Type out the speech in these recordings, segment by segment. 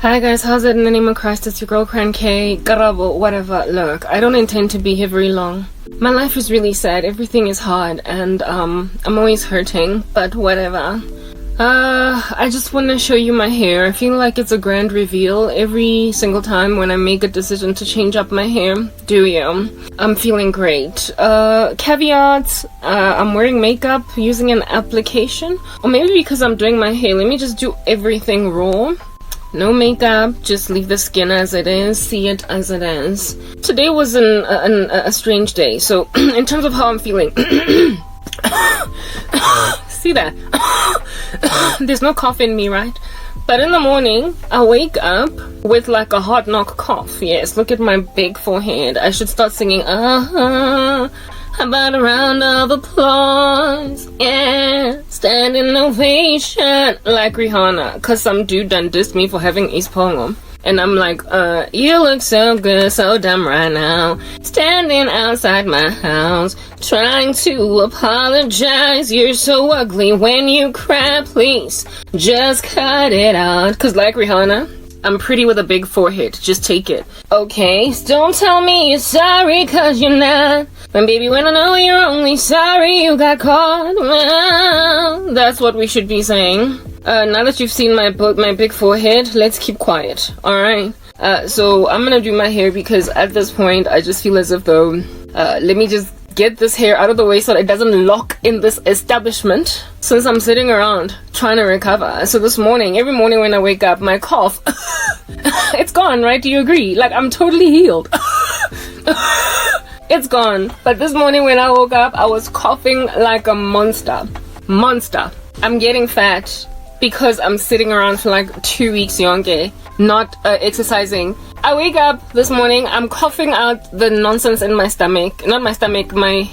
Hi guys, how's it? In the name of Christ, it's your girl Cran K, Garabo, whatever. Look, I don't intend to be here very long. My life is really sad, everything is hard, and I'm always hurting, but whatever. I just want to show you my hair. I feel like it's a grand reveal every single time when I make a decision to change up my hair. Do you? I'm feeling great. Caveat, I'm wearing makeup using an application, or maybe because I'm doing my hair, let me just do everything raw. No makeup, just leave the skin as it is, see it as it is. Today was a strange day, so in terms of how I'm feeling, see that? There's no cough in me, right? But in the morning, I wake up with like a hard knock cough. Yes, look at my big forehead. I should start singing, how about a round of applause? Yeah, standing ovation like Rihanna. Cause some dude done dissed me for having Ace Pongo. And I'm like, you look so good, so dumb right now. Standing outside my house, trying to apologize. You're so ugly when you cry, please just cut it out. Cause like Rihanna, I'm pretty with a big forehead, just take it. Okay, don't tell me you're sorry, cause you're not. When baby, when I know you're only sorry you got caught. Well, that's what we should be saying. Now that you've seen my big forehead, let's keep quiet, alright? So I'm gonna do my hair because at this point I just feel as if though, let me just get this hair out of the way so that it doesn't lock in this establishment since I'm sitting around trying to recover. So this morning, every morning when I wake up, my cough, it's gone, right? Do you agree? Like, I'm totally healed. It's gone. But this morning when I woke up, I was coughing like a monster. I'm getting fat because I'm sitting around for like 2 weeks, yonke, not exercising. I wake up this morning, I'm coughing out the nonsense in my stomach. Not my stomach, my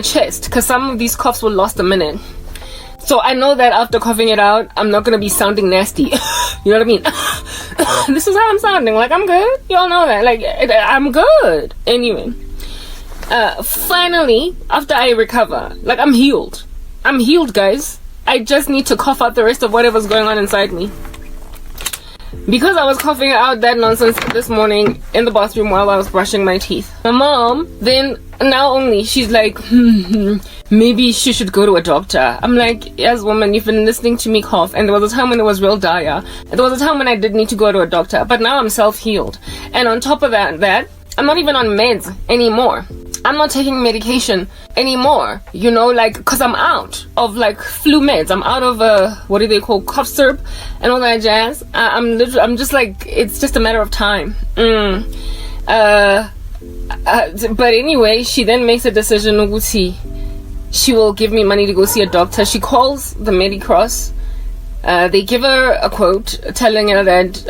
chest. Because some of these coughs will last a minute. So I know that after coughing it out, I'm not going to be sounding nasty. You know what I mean? This is how I'm sounding. Like, I'm good. Y'all know that. Like, I'm good. Anyway. Finally, after I recover, like, I'm healed. I'm healed, guys. I just need to cough out the rest of whatever's going on inside me. Because I was coughing out that nonsense this morning in the bathroom while I was brushing my teeth. My mom, then, now only, she's like, maybe she should go to a doctor. I'm like, yes, woman, you've been listening to me cough, and there was a time when it was real dire. There was a time when I did need to go to a doctor, but now I'm self-healed. And on top of that, I'm not even on meds anymore. I'm not taking medication anymore, you know, like, cause I'm out of like flu meds. I'm out of what do they call, cough syrup and all that jazz. I'm just like, it's just a matter of time. But anyway, she then makes a decision, Uguti. She will give me money to go see a doctor. She calls the Medicross. They give her a quote telling her that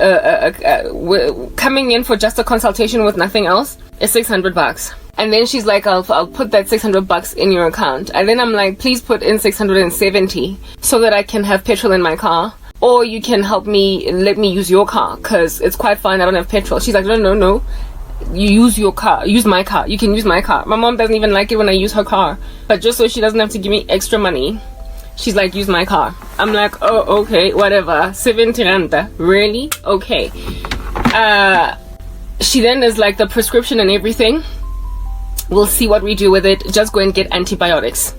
coming in for just a consultation with nothing else is $600. And then she's like, I'll put that $600 in your account. And then I'm like, please put in 670 so that I can have petrol in my car. Or you can help me, let me use your car, because it's quite fine, I don't have petrol. She's like, no. You use your car, use my car. You can use my car. My mom doesn't even like it when I use her car. But just so she doesn't have to give me extra money, she's like, use my car. I'm like, oh, okay, whatever. 70 rand. Really? Okay. She then is like, the prescription and everything. We'll see what we do with it. Just go and get antibiotics.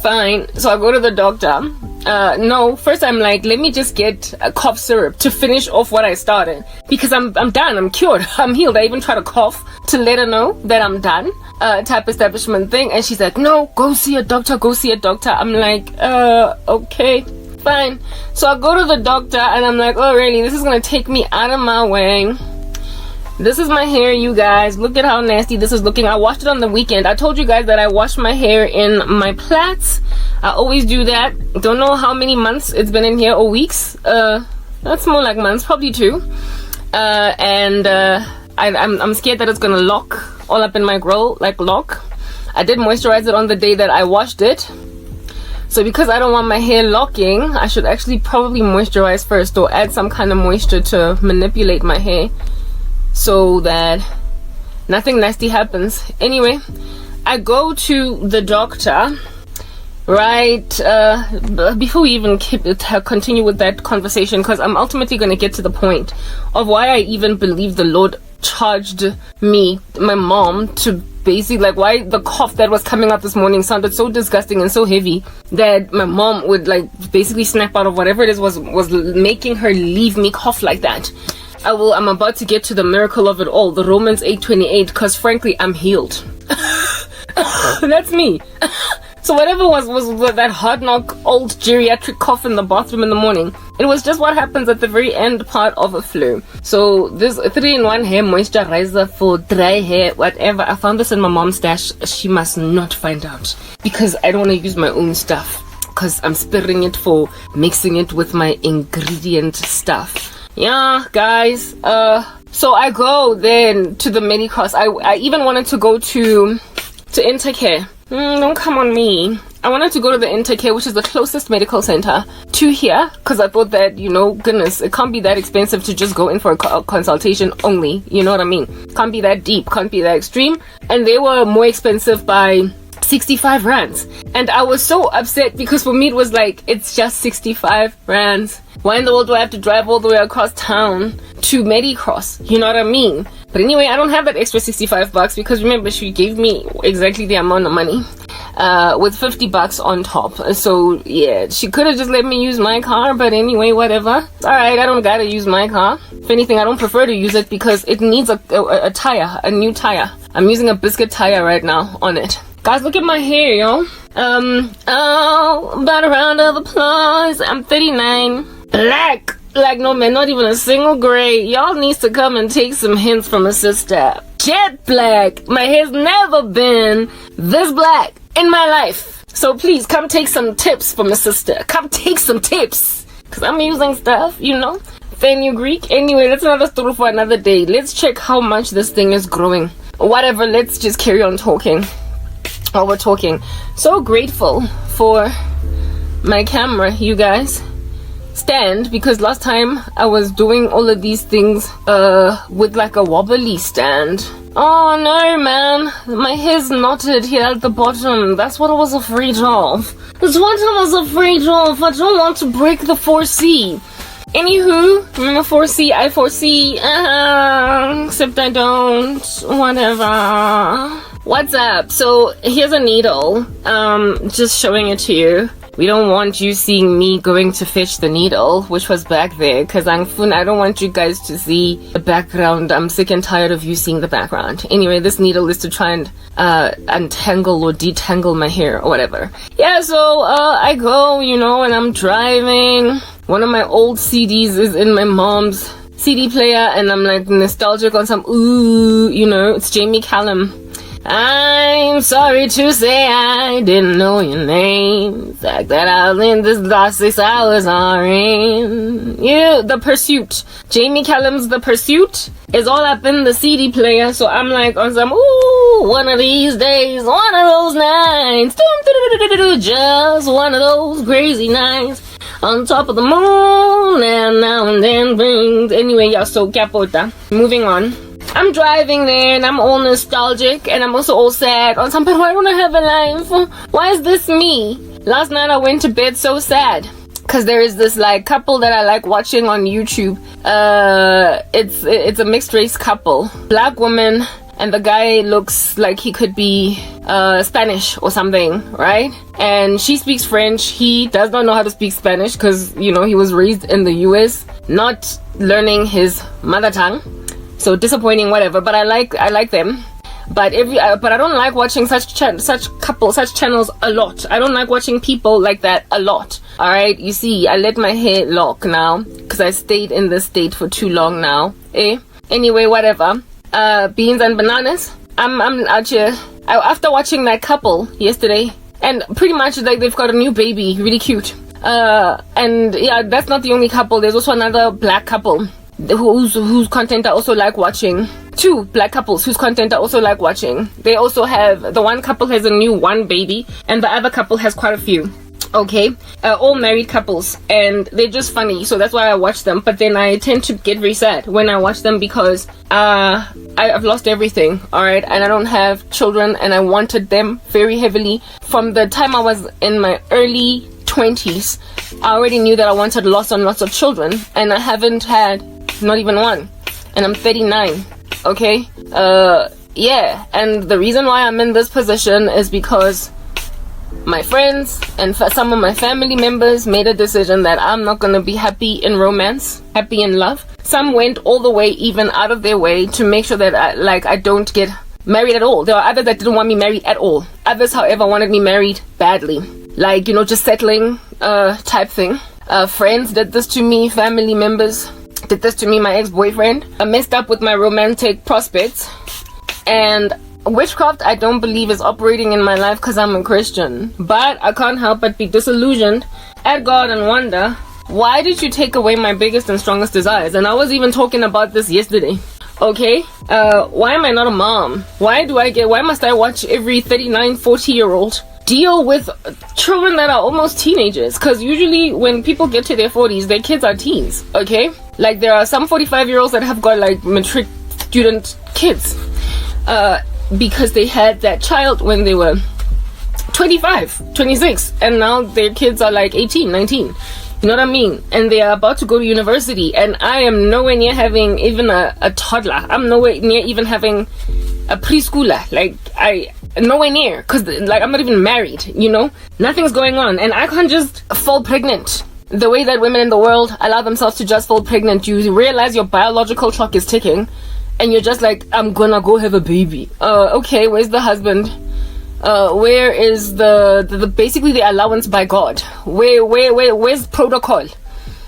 Fine. So I go to the doctor. No, first I'm like, let me just get a cough syrup to finish off what I started. Because I'm done. I'm cured. I'm healed. I even try to cough to let her know that I'm done. Type establishment thing. And she's like, no, go see a doctor. Go see a doctor. I'm like, okay. Fine. So I go to the doctor and I'm like, oh, really? This is going to take me out of my way. This is my hair, you guys. Look at how nasty this is looking. I washed it on the weekend. I told you guys that I washed my hair in my plaits. I always do that. Don't know how many months it's been in here, or weeks. That's more like months, probably 2. I'm scared that it's gonna lock all up in my grow, like lock. I did moisturize it on the day that I washed it. So because I don't want my hair locking, I should actually probably moisturize first, or add some kind of moisture to manipulate my hair, so that nothing nasty happens. Anyway, I go to the doctor right? Before we even continue with that conversation, because I'm ultimately going to get to the point of why I even believe the Lord charged me, my mom, to basically, like, why the cough that was coming out this morning sounded so disgusting and so heavy that my mom would, like, basically snap out of whatever it is was making her leave me cough like that. I'm about to get to the miracle of it all, the Romans 8:28, because frankly, I'm healed. That's me. So whatever was that hard knock old geriatric cough in the bathroom in the morning, it was just what happens at the very end part of a flu. So this 3-in-1 hair moisturizer for dry hair, whatever, I found this in my mom's stash. She must not find out, because I don't want to use my own stuff, because I'm sparing it for mixing it with my ingredient stuff. Yeah, guys. So I go then to the Medicross. I even wanted to go to Intercare. Don't come on me. I wanted to go to the Intercare, which is the closest medical center to here, because I thought that, goodness, it can't be that expensive to just go in for a consultation only. You know what I mean? Can't be that deep, can't be that extreme. And they were more expensive by 65 rands. And I was so upset, because for me it was like, it's just 65 rands. Why in the world do I have to drive all the way across town to Medicross? You know what I mean? But anyway, I don't have that extra $65, because remember, she gave me exactly the amount of money with $50 on top. So yeah, she could have just let me use my car, but anyway, whatever. Alright, I don't gotta use my car. If anything, I don't prefer to use it because it needs a tire, a new tire. I'm using a biscuit tire right now on it. Guys, look at my hair, yo. About a round of applause. I'm 39. Black. Like, no man, not even a single gray. Y'all needs to come and take some hints from a sister. Jet black. My hair's never been this black in my life. So please, come take some tips from a sister. Come take some tips. Because I'm using stuff, Fenugreek. Anyway, that's another story for another day. Let's check how much this thing is growing. Whatever, let's just carry on talking. While we're talking. So grateful for my camera, you guys. Stand, because last time I was doing all of these things with like a wobbly stand. Oh no, man, my hair's knotted here at the bottom. That's what I was afraid of. I don't want to break the 4C. Anywho, remember 4C, I foresee, except I don't, whatever. What's up? So here's a needle, just showing it to you. We don't want you seeing me going to fetch the needle, which was back there, because I don't want you guys to see the background. I'm sick and tired of you seeing the background. Anyway, this needle is to try and untangle or detangle my hair or whatever. Yeah, so I go, and I'm driving. One of my old CDs is in my mom's CD player, and I'm like nostalgic on some, it's Jamie Callum. I'm sorry to say I didn't know your name. The fact that I was in this last 6 hours are in. Yeah, The Pursuit. Jamie Callum's The Pursuit is all up in the CD player. So I'm like on some, one of these days, one of those nights. Just one of those crazy nights. On top of the moon, and now and then brings. Anyway, y'all, so capota. Moving on. I'm driving there and I'm all nostalgic and I'm also all sad on something. Why don't I have a life? Why is this me? Last night I went to bed so sad because there is this like couple that I like watching on YouTube. It's a mixed race couple, black woman, and the guy looks like he could be Spanish or something, right? And she speaks French. He does not know how to speak Spanish because he was raised in the US, not learning his mother tongue. So disappointing, whatever. But I like them. But I don't like watching such channels a lot. I don't like watching people like that a lot. All right, you see, I let my hair lock now because I stayed in this state for too long now. Anyway, whatever. Beans and bananas. I'm out here. After watching that couple yesterday, and pretty much like they've got a new baby, really cute. And yeah, that's not the only couple. There's also another black couple whose content I also like watching. 2 black couples whose content I also like watching. They also have, the one couple has a new 1 baby and the other couple has quite a few. Okay, all married couples, and they're just funny, so that's why I watch them. But then I tend to get very sad when I watch them because I've lost everything, alright, and I don't have children, and I wanted them very heavily. From the time I was in my early 20s, I already knew that I wanted lots and lots of children, and I haven't had not even one, and I'm 39, okay? Yeah, and the reason why I'm in this position is because my friends and some of my family members made a decision that I'm not going to be happy in romance, happy in love. Some went all the way, even out of their way, to make sure that I don't get married at all. There are others that didn't want me married at all. Others, however, wanted me married badly. Like, just settling type thing. Friends did this to me, family members did this to me, my ex-boyfriend. I messed up with my romantic prospects. And witchcraft, I don't believe, is operating in my life because I'm a Christian. But I can't help but be disillusioned at God and wonder, why did you take away my biggest and strongest desires? And I was even talking about this yesterday. Okay? Why am I not a mom? Why must I watch every 39, 40-year-old deal with children that are almost teenagers? Because usually when people get to their 40s, their kids are teens. Okay? Like, there are some 45-year-olds that have got like matric student kids. Because they had that child when they were 25, 26, and now their kids are like 18, 19. You know what I mean? And they are about to go to university, and I am nowhere near having even a toddler. I'm nowhere near even having a preschooler. Like, nowhere near, because like I'm not even married, Nothing's going on, and I can't just fall pregnant. The way that women in the world allow themselves to just fall pregnant, you realize your biological clock is ticking. And you're just like, I'm gonna go have a baby. Okay, where's the husband? Where is the basically the allowance by God? Where's protocol?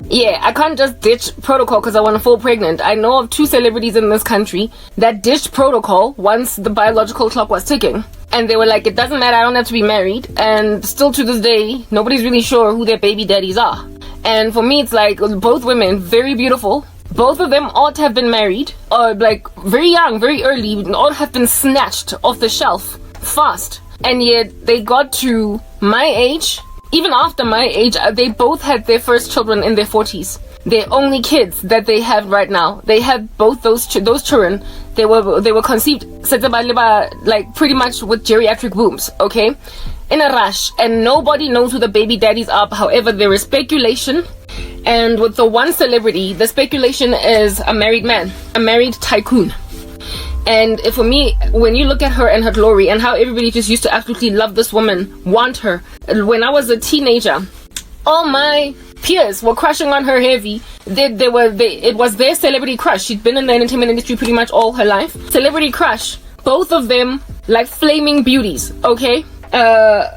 Yeah, I can't just ditch protocol because I want to fall pregnant. I know of 2 celebrities in this country that ditched protocol once the biological clock was ticking. And they were like, it doesn't matter, I don't have to be married. And still to this day, nobody's really sure who their baby daddies are. And for me, it's like, both women, very beautiful. Both of them ought to have been married, or like very young, very early, all have been snatched off the shelf fast. And yet they got to my age, even after my age, they both had their first children in their 40s. They're only kids that they have right now. They have both those children. They were conceived like pretty much with geriatric wombs, okay? In a rush, and nobody knows who the baby daddies are. However, there is speculation. And with the one celebrity, the speculation is a married man, a married tycoon. And for me, when you look at her and her glory and how everybody just used to absolutely love this woman, want her. When I was a teenager, all my peers were crushing on her heavy. It was their celebrity crush. She'd been in the entertainment industry pretty much all her life. Celebrity crush. Both of them like flaming beauties, okay?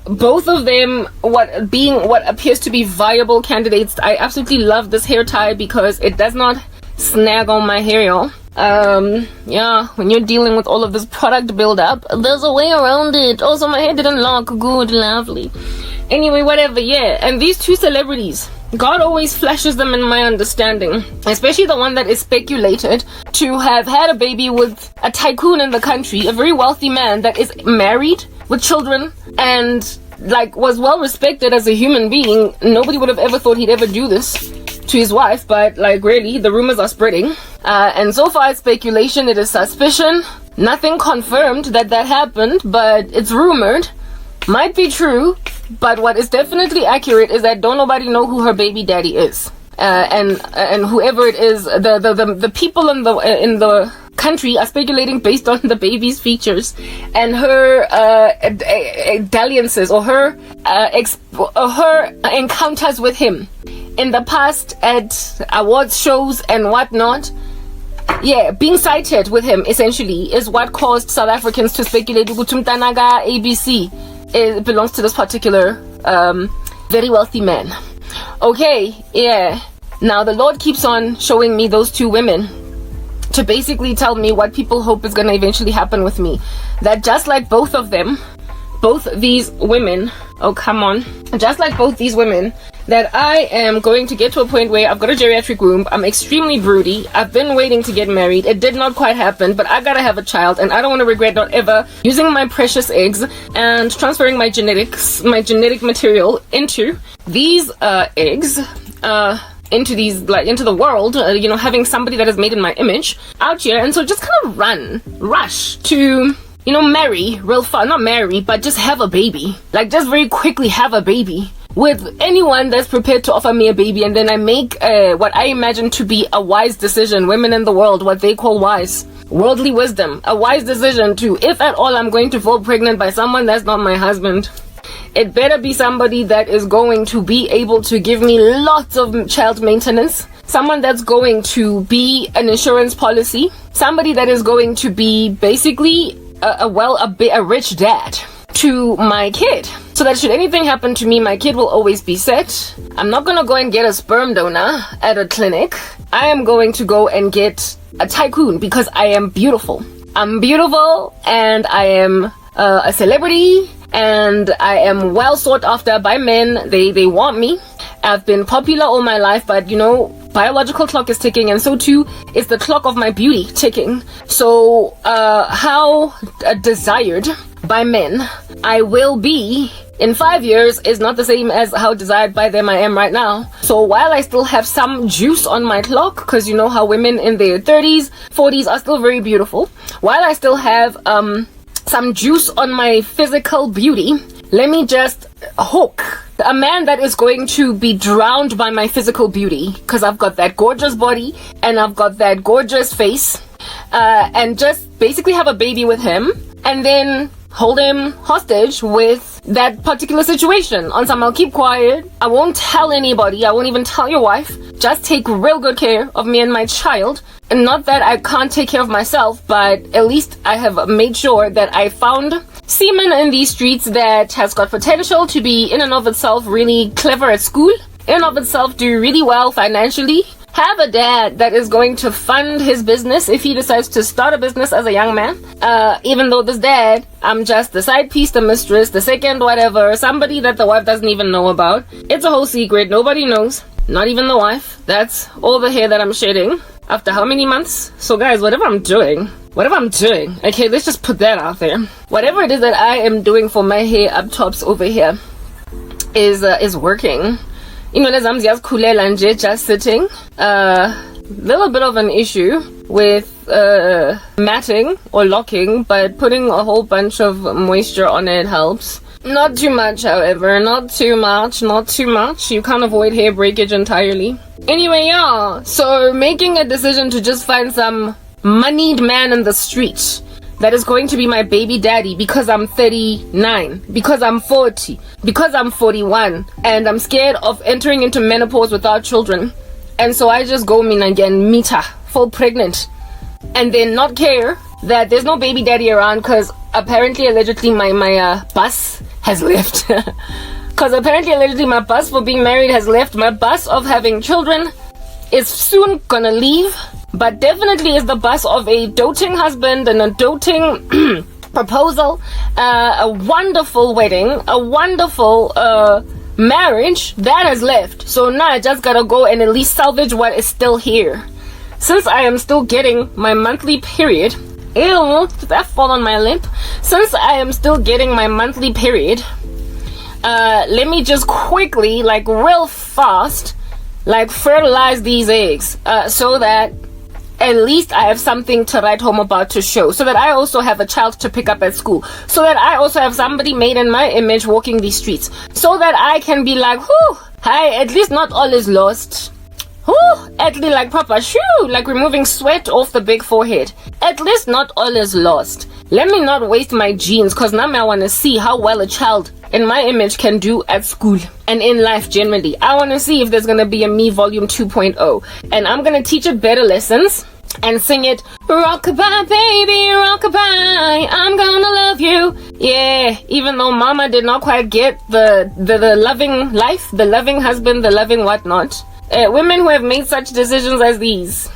Both of them what appears to be viable candidates. I absolutely love this hair tie because it does not snag on my hair, y'all. Yeah, when you're dealing with all of this product buildup, there's a way around it. Also, my hair didn't look good, lovely. Anyway, whatever, yeah. And these 2 celebrities, God always flashes them in my understanding, especially the one that is speculated to have had a baby with a tycoon in the country, a very wealthy man that is married with children and like was well respected as a human being. Nobody would have ever thought he'd ever do this to his wife, but like really, the rumors are spreading. And so far it's speculation, it is suspicion. Nothing confirmed that happened, but it's rumored. Might be true, but what is definitely accurate is that don't nobody know who her baby daddy is. And whoever it is, the people in the country are speculating based on the baby's features and her dalliances or her encounters with him in the past at awards shows and whatnot. Yeah, being sighted with him essentially is what caused South Africans to speculate Tanaga ABC it belongs to this particular very wealthy man. Okay, yeah. Now the Lord keeps on showing me those 2 women to basically tell me what people hope is going to eventually happen with me. That just like both of them, both these women, oh come on, just like both these women that I am going to get to a point where I've got a geriatric womb. I'm extremely broody. I've been waiting to get married. It did not quite happen, but I gotta have a child, and I don't want to regret not ever using my precious eggs and transferring my genetics, my genetic material into these eggs, into the world, having somebody that is made in my image out here. And so just kind of rush to, marry real fast, not marry, but just have a baby. Like, just very quickly have a baby with anyone that's prepared to offer me a baby, and then I make what I imagine to be a wise decision. Women in the world, what they call wise, worldly wisdom, a wise decision to, if at all I'm going to fall pregnant by someone that's not my husband, it better be somebody that is going to be able to give me lots of child maintenance, someone that's going to be an insurance policy, somebody that is going to be basically a rich dad to my kid, so that should anything happen to me, my kid will always be set. I'm not gonna go and get a sperm donor at a clinic. I am going to go and get a tycoon because I am beautiful. I'm beautiful, and I am a celebrity, and I am well sought after by men. They want me. I've been popular all my life, but biological clock is ticking, and so too is the clock of my beauty ticking. So how desired by men I will be in 5 years is not the same as how desired by them I am right now. So while I still have some juice on my clock, because you know how women in their 30s, 40s are still very beautiful, while I still have some juice on my physical beauty, let me just hook a man that is going to be drowned by my physical beauty, because I've got that gorgeous body and I've got that gorgeous face, and just basically have a baby with him, and then hold him hostage with that particular situation. On some, I'll keep quiet. I won't tell anybody. I won't even tell your wife. Just take real good care of me and my child. And not that I can't take care of myself, but at least I have made sure that I found semen in these streets that has got potential to be in and of itself really clever at school, in and of itself do really well financially, have a dad that is going to fund his business if he decides to start a business as a young man. Even though this dad, I'm just the side piece, the mistress, the second whatever, somebody that the wife doesn't even know about. It's a whole secret. Nobody knows. Not even the wife. That's all the hair that I'm shedding. After how many months? So guys, whatever I'm doing, okay, let's just put that out there. Whatever it is that I am doing for my hair up tops over here is working. Just sitting. Little bit of an issue with matting or locking, but putting a whole bunch of moisture on it helps. Not too much, however. Not too much. You can't avoid hair breakage entirely. Anyway, yeah, so making a decision to just find some moneyed man in the street that is going to be my baby daddy because I'm 39, because I'm 40, because I'm 41, and I'm scared of entering into menopause without children. And so I just go again, meet her, fall pregnant, and then not care that there's no baby daddy around because apparently, allegedly, my bus has left. Because apparently, allegedly, my bus for being married has left. My bus of having children is soon gonna leave, but definitely is the bus of a doting husband and a doting proposal, a wonderful wedding, a wonderful marriage that has left. So now I just gotta go and at least salvage what is still here. Since I am still getting my monthly period, ew, did that fall on my lip? Since I am still getting my monthly period, let me just quickly, like real fast, like fertilize these eggs, so that at least I have something to write home about to show, so that I also have a child to pick up at school, so that I also have somebody made in my image walking these streets, so that I can be like, whoo, hi, at least not all is lost. Whoo, at least like proper shoo, like removing sweat off the big forehead. At least not all is lost. Let me not waste my genes, because now I want to see how well a child in my image can do at school and in life generally. I want to see if there's going to be a me volume 2.0, and I'm going to teach it better lessons and sing it, rockabye baby, rockabye, I'm gonna love you. Yeah, even though mama did not quite get the loving life, the loving husband, the loving whatnot. Women who have made such decisions as these,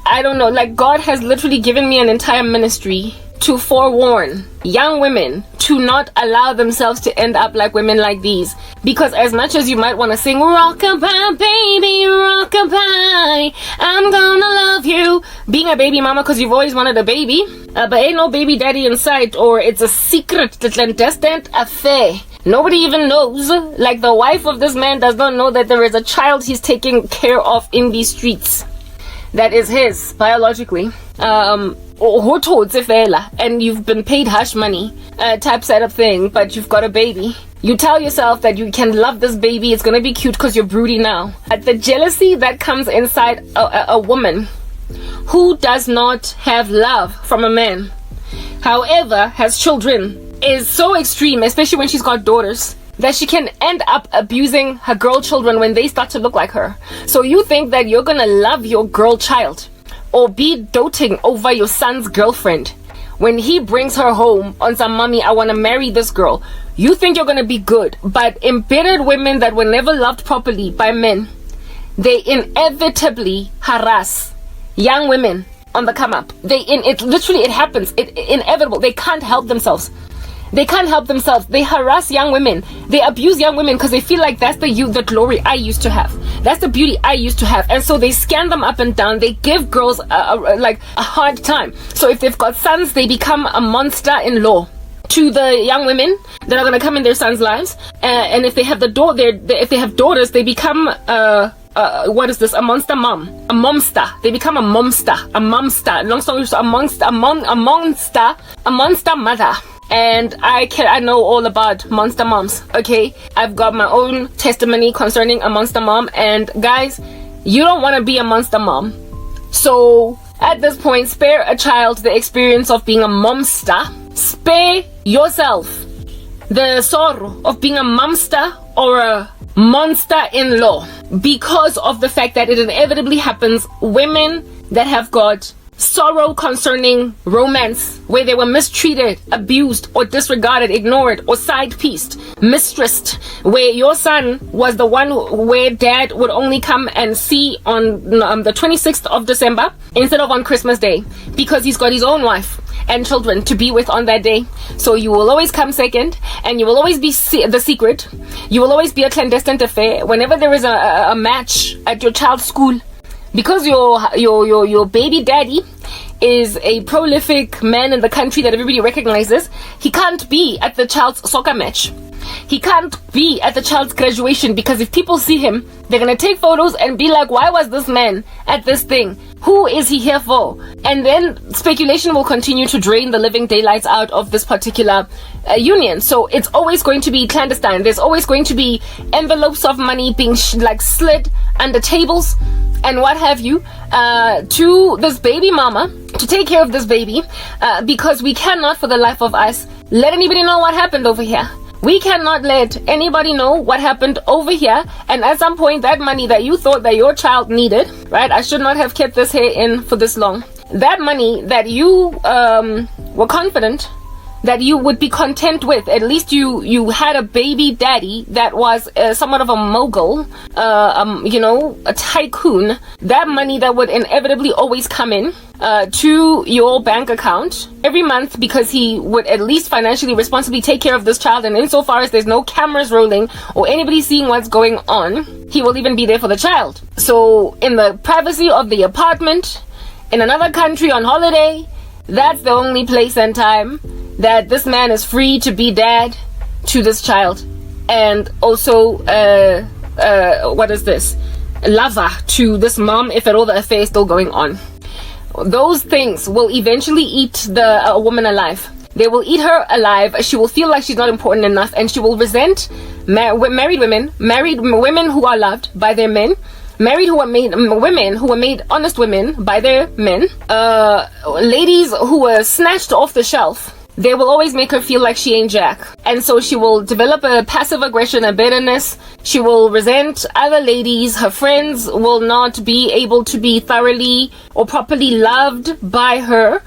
I don't know, like God has literally given me an entire ministry to forewarn young women to not allow themselves to end up like women like these. Because as much as you might want to sing rockabye baby, rockabye, I'm gonna love you, being a baby mama because you've always wanted a baby, but ain't no baby daddy in sight, or it's a secret clandestine affair. Nobody even knows. Like, the wife of this man does not know that there is a child he's taking care of in these streets that is his biologically. And you've been paid hush money type setup thing, but you've got a baby. You tell yourself that you can love this baby, it's gonna be cute because you're broody now. The jealousy that comes inside a woman who does not have love from a man, however has children, is so extreme, especially when she's got daughters, that she can end up abusing her girl children when they start to look like her. So you think that you're gonna love your girl child or be doting over your son's girlfriend when he brings her home on some mommy, I want to marry this girl. You think you're going to be good, but embittered women that were never loved properly by men, they inevitably harass young women on the come up. It happens. It inevitable. They can't help themselves. They can't help themselves. They harass young women. They abuse young women because they feel like that's the glory I used to have. That's the beauty I used to have. And so they scan them up and down. They give girls a hard time. So if they've got sons, they become a monster-in-law to the young women that are going to come in their sons' lives. And if they have if they have daughters, they become what is this? A monster mom. A momster. They become a momster. A momster. Long story short, a monster mother. And I know all about monster moms, okay? I've got my own testimony concerning a monster mom. And guys, you don't want to be a monster mom. So at this point, spare a child the experience of being a momster. Spare yourself the sorrow of being a momster or a monster-in-law, because of the fact that it inevitably happens. Women that have got sorrow concerning romance, where they were mistreated, abused, or disregarded, ignored, or side-pieced, mistressed, where your son was the one where dad would only come and see on the 26th of December instead of on Christmas Day, because he's got his own wife and children to be with on that day. So you will always come second, and you will always be the secret. You will always be a clandestine affair whenever there is a match at your child's school. Because your baby daddy is a prolific man in the country that everybody recognizes, he can't be at the child's soccer match. He can't be at the child's graduation, because if people see him, they're gonna take photos and be like, why was this man at this thing? Who is he here for? And then speculation will continue to drain the living daylights out of this particular union. So it's always going to be clandestine. There's always going to be envelopes of money being slid under tables and what have you, to this baby mama to take care of this baby, because we cannot for the life of us let anybody know what happened over here. We cannot let anybody know what happened over here. And at some point, that money that you thought that your child needed, right? I should not have kept this hair in for this long. That money that you were confident that you would be content with, at least you had a baby daddy that was somewhat of a mogul, a tycoon. That money that would inevitably always come in to your bank account every month, because he would at least financially responsibly take care of this child. And insofar as there's no cameras rolling or anybody seeing what's going on, he will even be there for the child. So in the privacy of the apartment in another country on holiday, that's the only place and time that this man is free to be dad to this child. And also lover to this mom, if at all the affair is still going on. Those things will eventually eat the woman alive. They will eat her alive. She will feel like she's not important enough, and she will resent married women who are loved by their men, women who were made honest women by their men, ladies who were snatched off the shelf. They will always make her feel like she ain't jack. And so she will develop a passive aggression, a bitterness. She will resent other ladies. Her friends will not be able to be thoroughly or properly loved by her,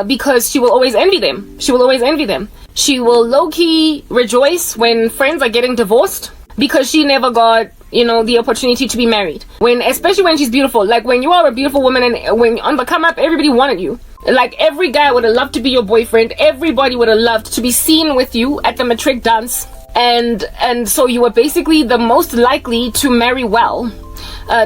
because she will always envy them. She will low-key rejoice when friends are getting divorced, because she never got the opportunity to be married. Especially when she's beautiful. Like, when you are a beautiful woman and when on the come up, everybody wanted you. Like, every guy would have loved to be your boyfriend. Everybody would have loved to be seen with you at the matric dance. And so you were basically the most likely to marry well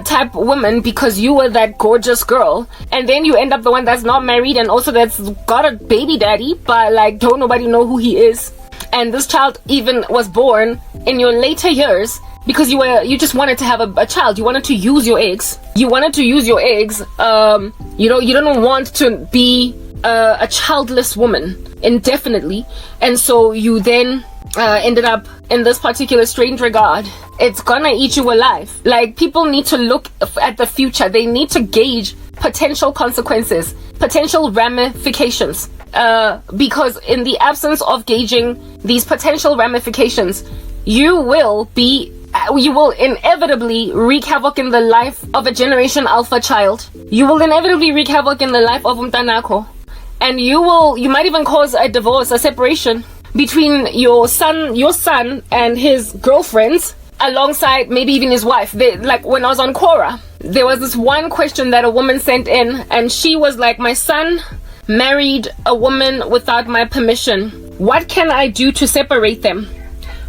type woman, because you were that gorgeous girl. And then you end up the one that's not married and also that's got a baby daddy, but like don't nobody know who he is. And this child even was born in your later years because you just wanted to have a child. You wanted to use your eggs. You don't want to be a childless woman indefinitely. And so you then ended up in this particular strange regard. It's gonna eat you alive. Like, people need to look at the future. They need to gauge potential consequences, potential ramifications. Because in the absence of gauging these potential ramifications, you will inevitably wreak havoc in the life of a Generation Alpha child. You will inevitably wreak havoc in the life of Umtanako. And you might even cause a divorce, a separation between your son and his girlfriends, alongside maybe even his wife. Like, when I was on Quora, there was this one question that a woman sent in, and she was like, my son married a woman without my permission. What can I do to separate them?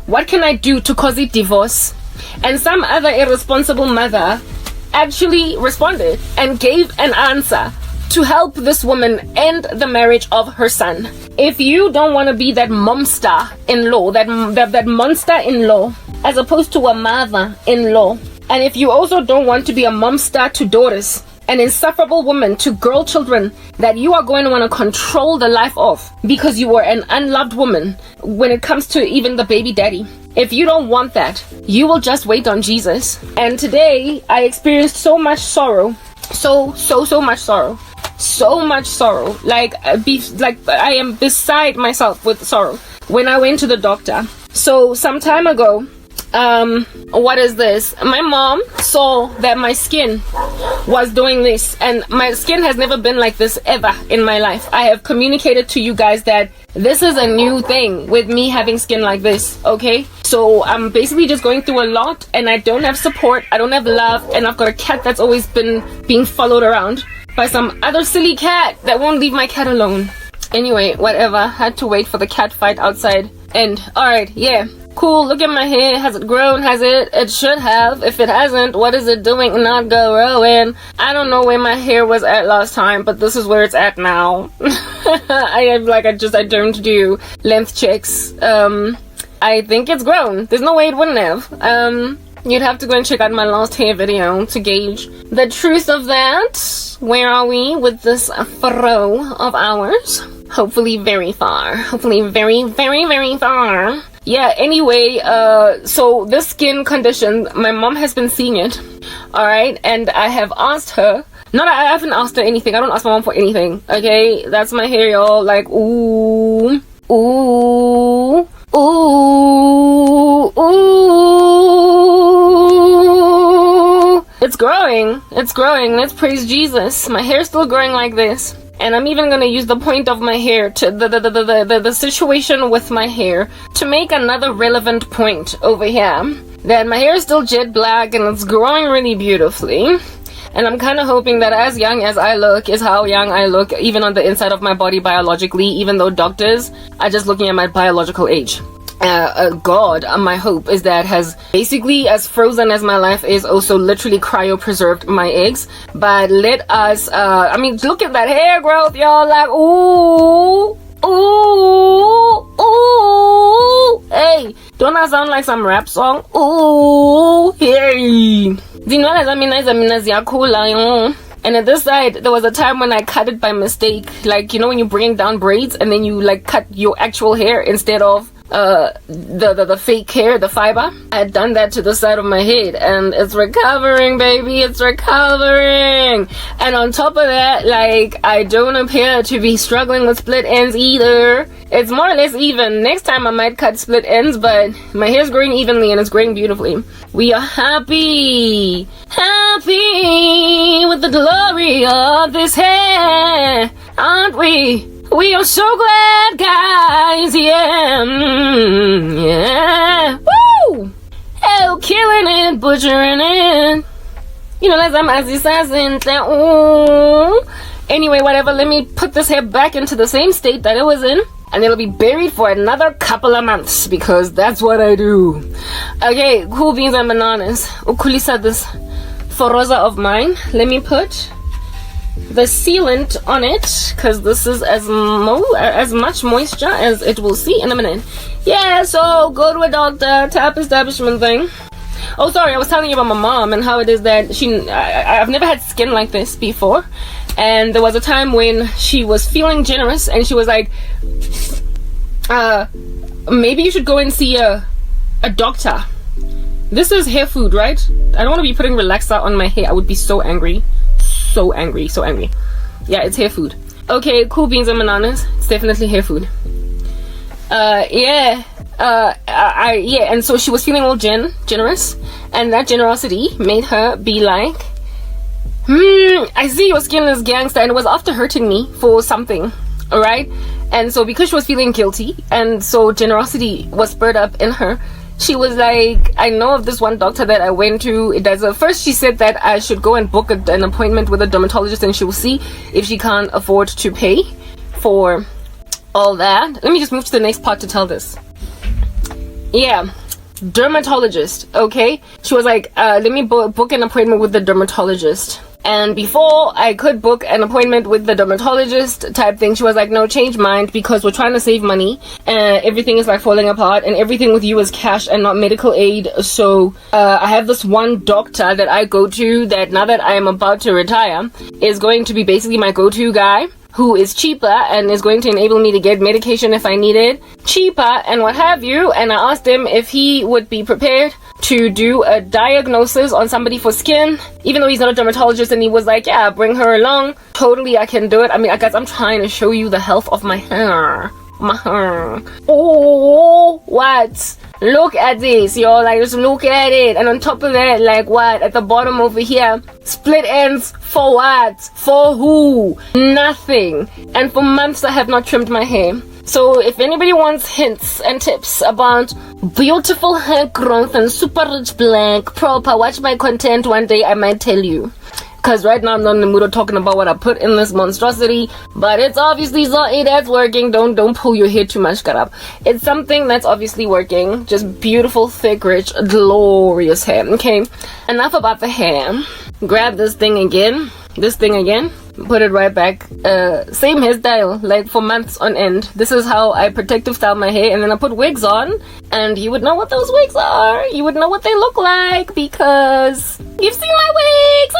What can I do to cause a divorce? And some other irresponsible mother actually responded and gave an answer to help this woman end the marriage of her son. If you don't want to be that monster-in-law, that monster-in-law, as opposed to a mother-in-law, and if you also don't want to be a monster to daughters, an insufferable woman to girl children that you are going to want to control the life of because you were an unloved woman when it comes to even the baby daddy, if you don't want that, you will just wait on Jesus. And today I experienced so much sorrow, so much sorrow. So much sorrow, like I am beside myself with sorrow when I went to the doctor. So some time ago, what is this? My mom saw that my skin was doing this, and my skin has never been like this ever in my life. I have communicated to you guys that this is a new thing with me having skin like this, okay? So I'm basically just going through a lot, and I don't have support, I don't have love, and I've got a cat that's always been being followed around by some other silly cat that won't leave my cat alone. Anyway, whatever. Had to wait for the cat fight outside. And alright, yeah. Cool, look at my hair. Has it grown? Has it? It should have. If it hasn't, what is it doing not growing? I don't know where my hair was at last time, but this is where it's at now. I don't do length checks. I think it's grown. There's no way it wouldn't have. You'd have to go and check out my last hair video to gauge the truth of that. Where are we with this fro of ours? Hopefully very far. Hopefully very, very, very far. Yeah, anyway, so this skin condition, my mom has been seeing it. Alright, and I have asked her. I haven't asked her anything. I don't ask my mom for anything. Okay, that's my hair, y'all. Like, ooh, ooh, ooh, ooh. It's growing. It's growing. Let's praise Jesus. My hair's still growing like this. And I'm even gonna use the point of my hair to the situation with my hair to make another relevant point over here. That my hair is still jet black and it's growing really beautifully. And I'm kind of hoping that as young as I look is how young I look, even on the inside of my body biologically, even though doctors are just looking at my biological age. God, my hope is that has basically, as frozen as my life is, also literally cryopreserved my eggs. But let us, look at that hair growth, y'all. Like, ooh, ooh, ooh. Hey, don't I sound like some rap song? Ooh, hey. And at this side, there was a time when I cut it by mistake. Like, you know when you bring down braids and then you like cut your actual hair instead of the fake hair, the fiber. I had done that to the side of my head and it's recovering, baby. It's recovering. And on top of that, like, I don't appear to be struggling with split ends either. It's more or less even. Next time I might cut split ends, but my hair's growing evenly and it's growing beautifully. We are happy with the glory of this hair, aren't we? We are so glad, guys, yeah, yeah, woo! Oh, still killing it, butchering it. You know, that's I'm assassin. Anyway, whatever, let me put this hair back into the same state that it was in, and it'll be buried for another couple of months, because that's what I do. Okay, cool beans and bananas. Ukulisa, this foroza of mine. Let me put the sealant on it, because this is as much moisture as it will see in a minute. Yeah, so go to a doctor, tap establishment thing. Oh, sorry, I was telling you about my mom and how it is that I've never had skin like this before. And there was a time when she was feeling generous and she was like, maybe you should go and see a doctor. This is hair food, right? I don't want to be putting relaxer on my hair. I would be so angry. So angry. Yeah, it's hair food. Okay, cool beans and bananas. It's definitely hair food. Yeah, and so she was feeling all generous, and that generosity made her be like, I see your skin is gangster, and it was after hurting me for something, alright? And so because she was feeling guilty, and so generosity was spurred up in her, she was like, I know of this one doctor that I went to. It does. First she said that I should go and book an appointment with a dermatologist, and she will see if she can't afford to pay for all that. Let me just move to the next part to tell this. Yeah, dermatologist. Okay, she was like, let me book an appointment with the dermatologist. And before I could book an appointment with the dermatologist type thing, she was like, no, change mind, because we're trying to save money and everything is like falling apart, and everything with you is cash and not medical aid. So I have this one doctor that I go to that now that I am about to retire is going to be basically my go-to guy, who is cheaper and is going to enable me to get medication if I need it cheaper and what have you. And I asked him if he would be prepared to do a diagnosis on somebody for skin, even though he's not a dermatologist, and he was like, yeah, bring her along. Totally, I can do it. I mean, guys, I'm trying to show you the health of my hair. Oh, what? Look at this, yo. Like, just look at it. And on top of that, like, what? At the bottom over here, split ends for what? For who? Nothing. And for months I have not trimmed my hair. So if anybody wants hints and tips about beautiful hair growth and super rich black proper, watch my content one day. I might tell you. Because right now I'm not in the mood of talking about what I put in this monstrosity, but it's obviously something that's working. Don't pull your hair too much, get up. It's something that's obviously working. Just beautiful, thick, rich, glorious hair. Okay, enough about the hair. Grab this thing again. Put it right back. Same hairstyle, like for months on end. This is how I protective style my hair, and then I put wigs on, and you would know what those wigs are. You would know what they look like because you've seen my wigs.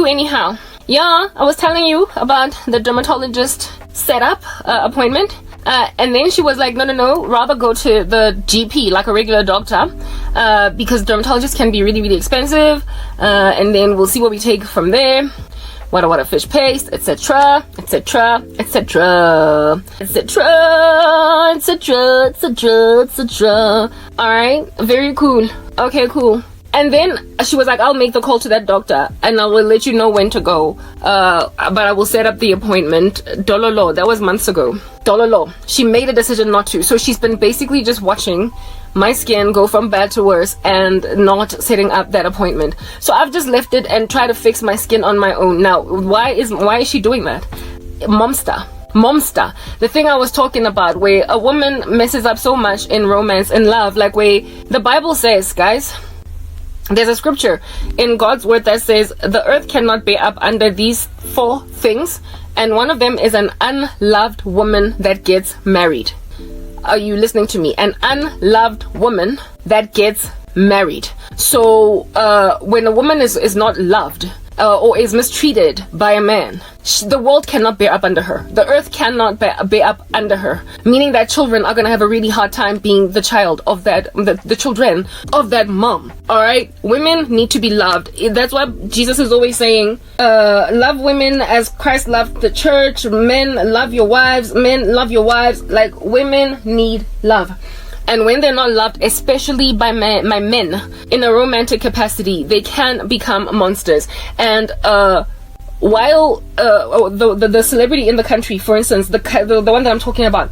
Anyhow, yeah, I was telling you about the dermatologist setup appointment. And then she was like, no, rather go to the GP, like a regular doctor, because dermatologists can be really, really expensive, and then we'll see what we take from there. What a fish paste, etc. Alright, very cool. Okay, cool. And then she was like, I'll make the call to that doctor and I will let you know when to go. But I will set up the appointment. Dololo, that was months ago. Dololo. She made a decision not to. So she's been basically just watching my skin go from bad to worse and not setting up that appointment. So I've just left it and tried to fix my skin on my own. Now, why is she doing that? Momster. The thing I was talking about, where a woman messes up so much in romance and love, like where the Bible says, guys, there's a scripture in God's word that says the earth cannot bear up under these 4 things, and one of them is an unloved woman that gets married. Are you listening to me? An unloved woman that gets married. So when a woman is not loved or is mistreated by a man, the world cannot bear up under her. The earth cannot bear up under her. Meaning that children are going to have a really hard time being the child of that, the children of that mom. Alright? Women need to be loved. That's why Jesus is always saying, love women as Christ loved the church. Men, love your wives. Men, love your wives. Like, women need love. And when they're not loved, especially by my men, in a romantic capacity, they can become monsters. And while the celebrity in the country, for instance, the one that I'm talking about,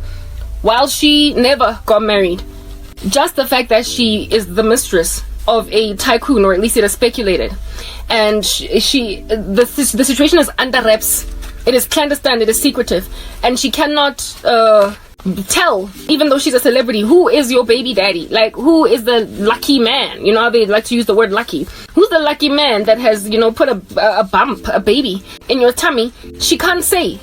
while she never got married, Just the fact that she is the mistress of a tycoon, or at least it is speculated, and the situation is under wraps. It is clandestine, it is secretive, and she cannot tell, even though she's a celebrity, who is your baby daddy. Like, who is the lucky man? You know how they like to use the word lucky. Who's the lucky man that has, put a baby in your tummy? She can't say.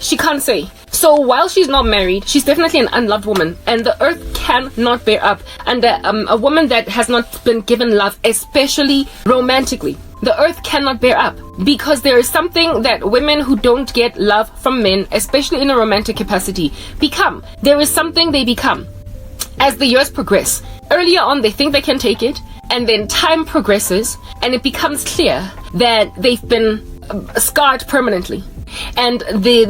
So while she's not married, she's definitely an unloved woman, and the earth cannot bear up under a woman that has not been given love, especially romantically. The earth cannot bear up, because there is something that women who don't get love from men, especially in a romantic capacity, become. There is something they become as the years progress. Earlier on, they think they can take it, and then time progresses, and it becomes clear that they've been scarred permanently. And they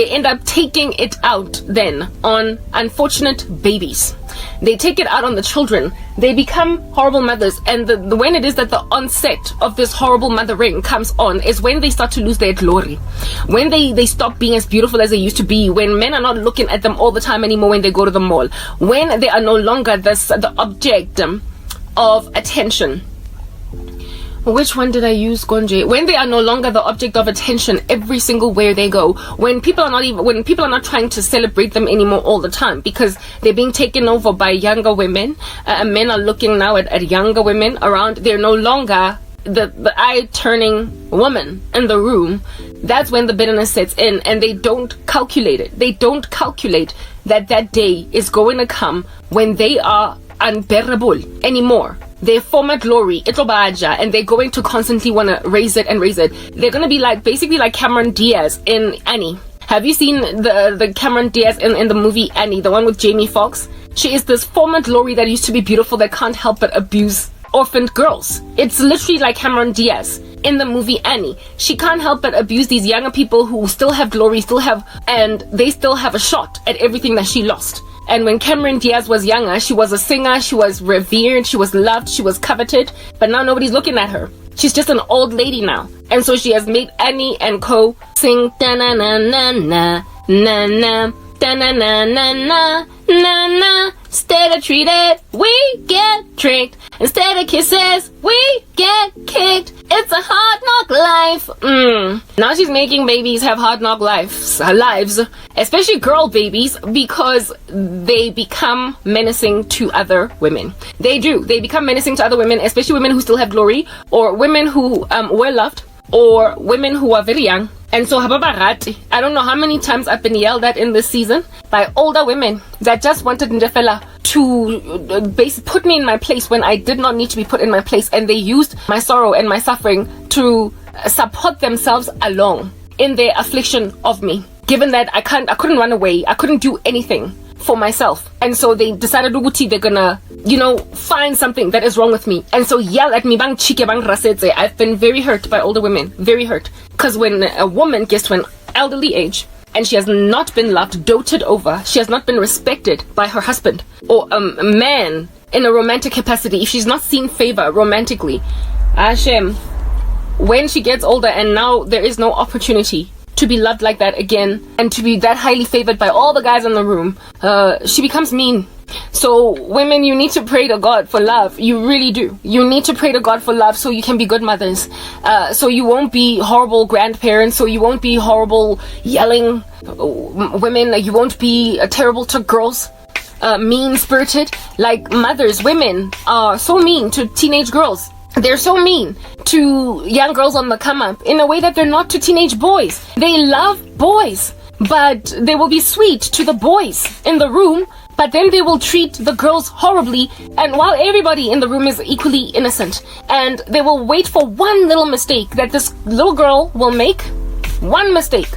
end up taking it out then on unfortunate babies. They take it out on the children. They become horrible mothers. And when it is that the onset of this horrible mothering comes on is when they start to lose their glory. When they stop being as beautiful as they used to be. When men are not looking at them all the time anymore when they go to the mall. When they are no longer the object of attention. Which one did I use, Gonje? When they are no longer the object of attention every single where they go. When people are not trying to celebrate them anymore all the time because they're being taken over by younger women. Men are looking now at younger women around. They're no longer the eye-turning woman in the room. That's when the bitterness sets in, and they don't calculate it. They don't calculate that day is going to come when they are unbearable anymore. Their former glory, itobaja, and they're going to constantly want to raise it. They're going to be basically like Cameron Diaz in Annie. Have you seen the Cameron Diaz in the movie Annie, the one with Jamie Foxx? She is this former glory that used to be beautiful that can't help but abuse orphaned girls. It's literally like Cameron Diaz in the movie Annie. She can't help but abuse these younger people who still have glory, and they still have a shot at everything that she lost. And when Cameron Diaz was younger, she was a singer, she was revered, she was loved, she was coveted, but now nobody's looking at her. She's just an old lady now. And so she has made Annie and co sing da-na-na-na-na, na-na, da-na-na-na-na, na-na. Instead of treated, we get tricked. Instead of kisses, we get kicked. It's a hard knock life. Now she's making babies have hard knock lives, especially girl babies, because they become menacing to other women. They do. They become menacing to other women, especially women who still have glory, or women who were loved, or women who are very young. And so Hababarati, I don't know how many times I've been yelled at in this season by older women that just wanted Njefela to put me in my place when I did not need to be put in my place, and they used my sorrow and my suffering to support themselves along in their affliction of me. Given that I couldn't run away, I couldn't do anything for myself, and so they decided they're gonna find something that is wrong with me, and so yell at me. Bang chike bang rasetse. I've been very hurt by older women, very hurt, because when a woman gets to an elderly age and she has not been loved, doted over, she has not been respected by her husband or a man in a romantic capacity, if she's not seen favor romantically, Hashem, when she gets older and now there is no opportunity to be loved like that again and to be that highly favored by all the guys in the room, she becomes mean. So women, you need to pray to God for love. You really do. You need to pray to God for love so you can be good mothers, so you won't be horrible grandparents, so you won't be horrible yelling women, you won't be terrible to girls, mean-spirited. Like mothers, women are so mean to teenage girls. They're so mean to young girls on the come up in a way that they're not to teenage boys. They love boys, but they will be sweet to the boys in the room, but then they will treat the girls horribly, and while everybody in the room is equally innocent, and they will wait for one little mistake that this little girl will make. One mistake,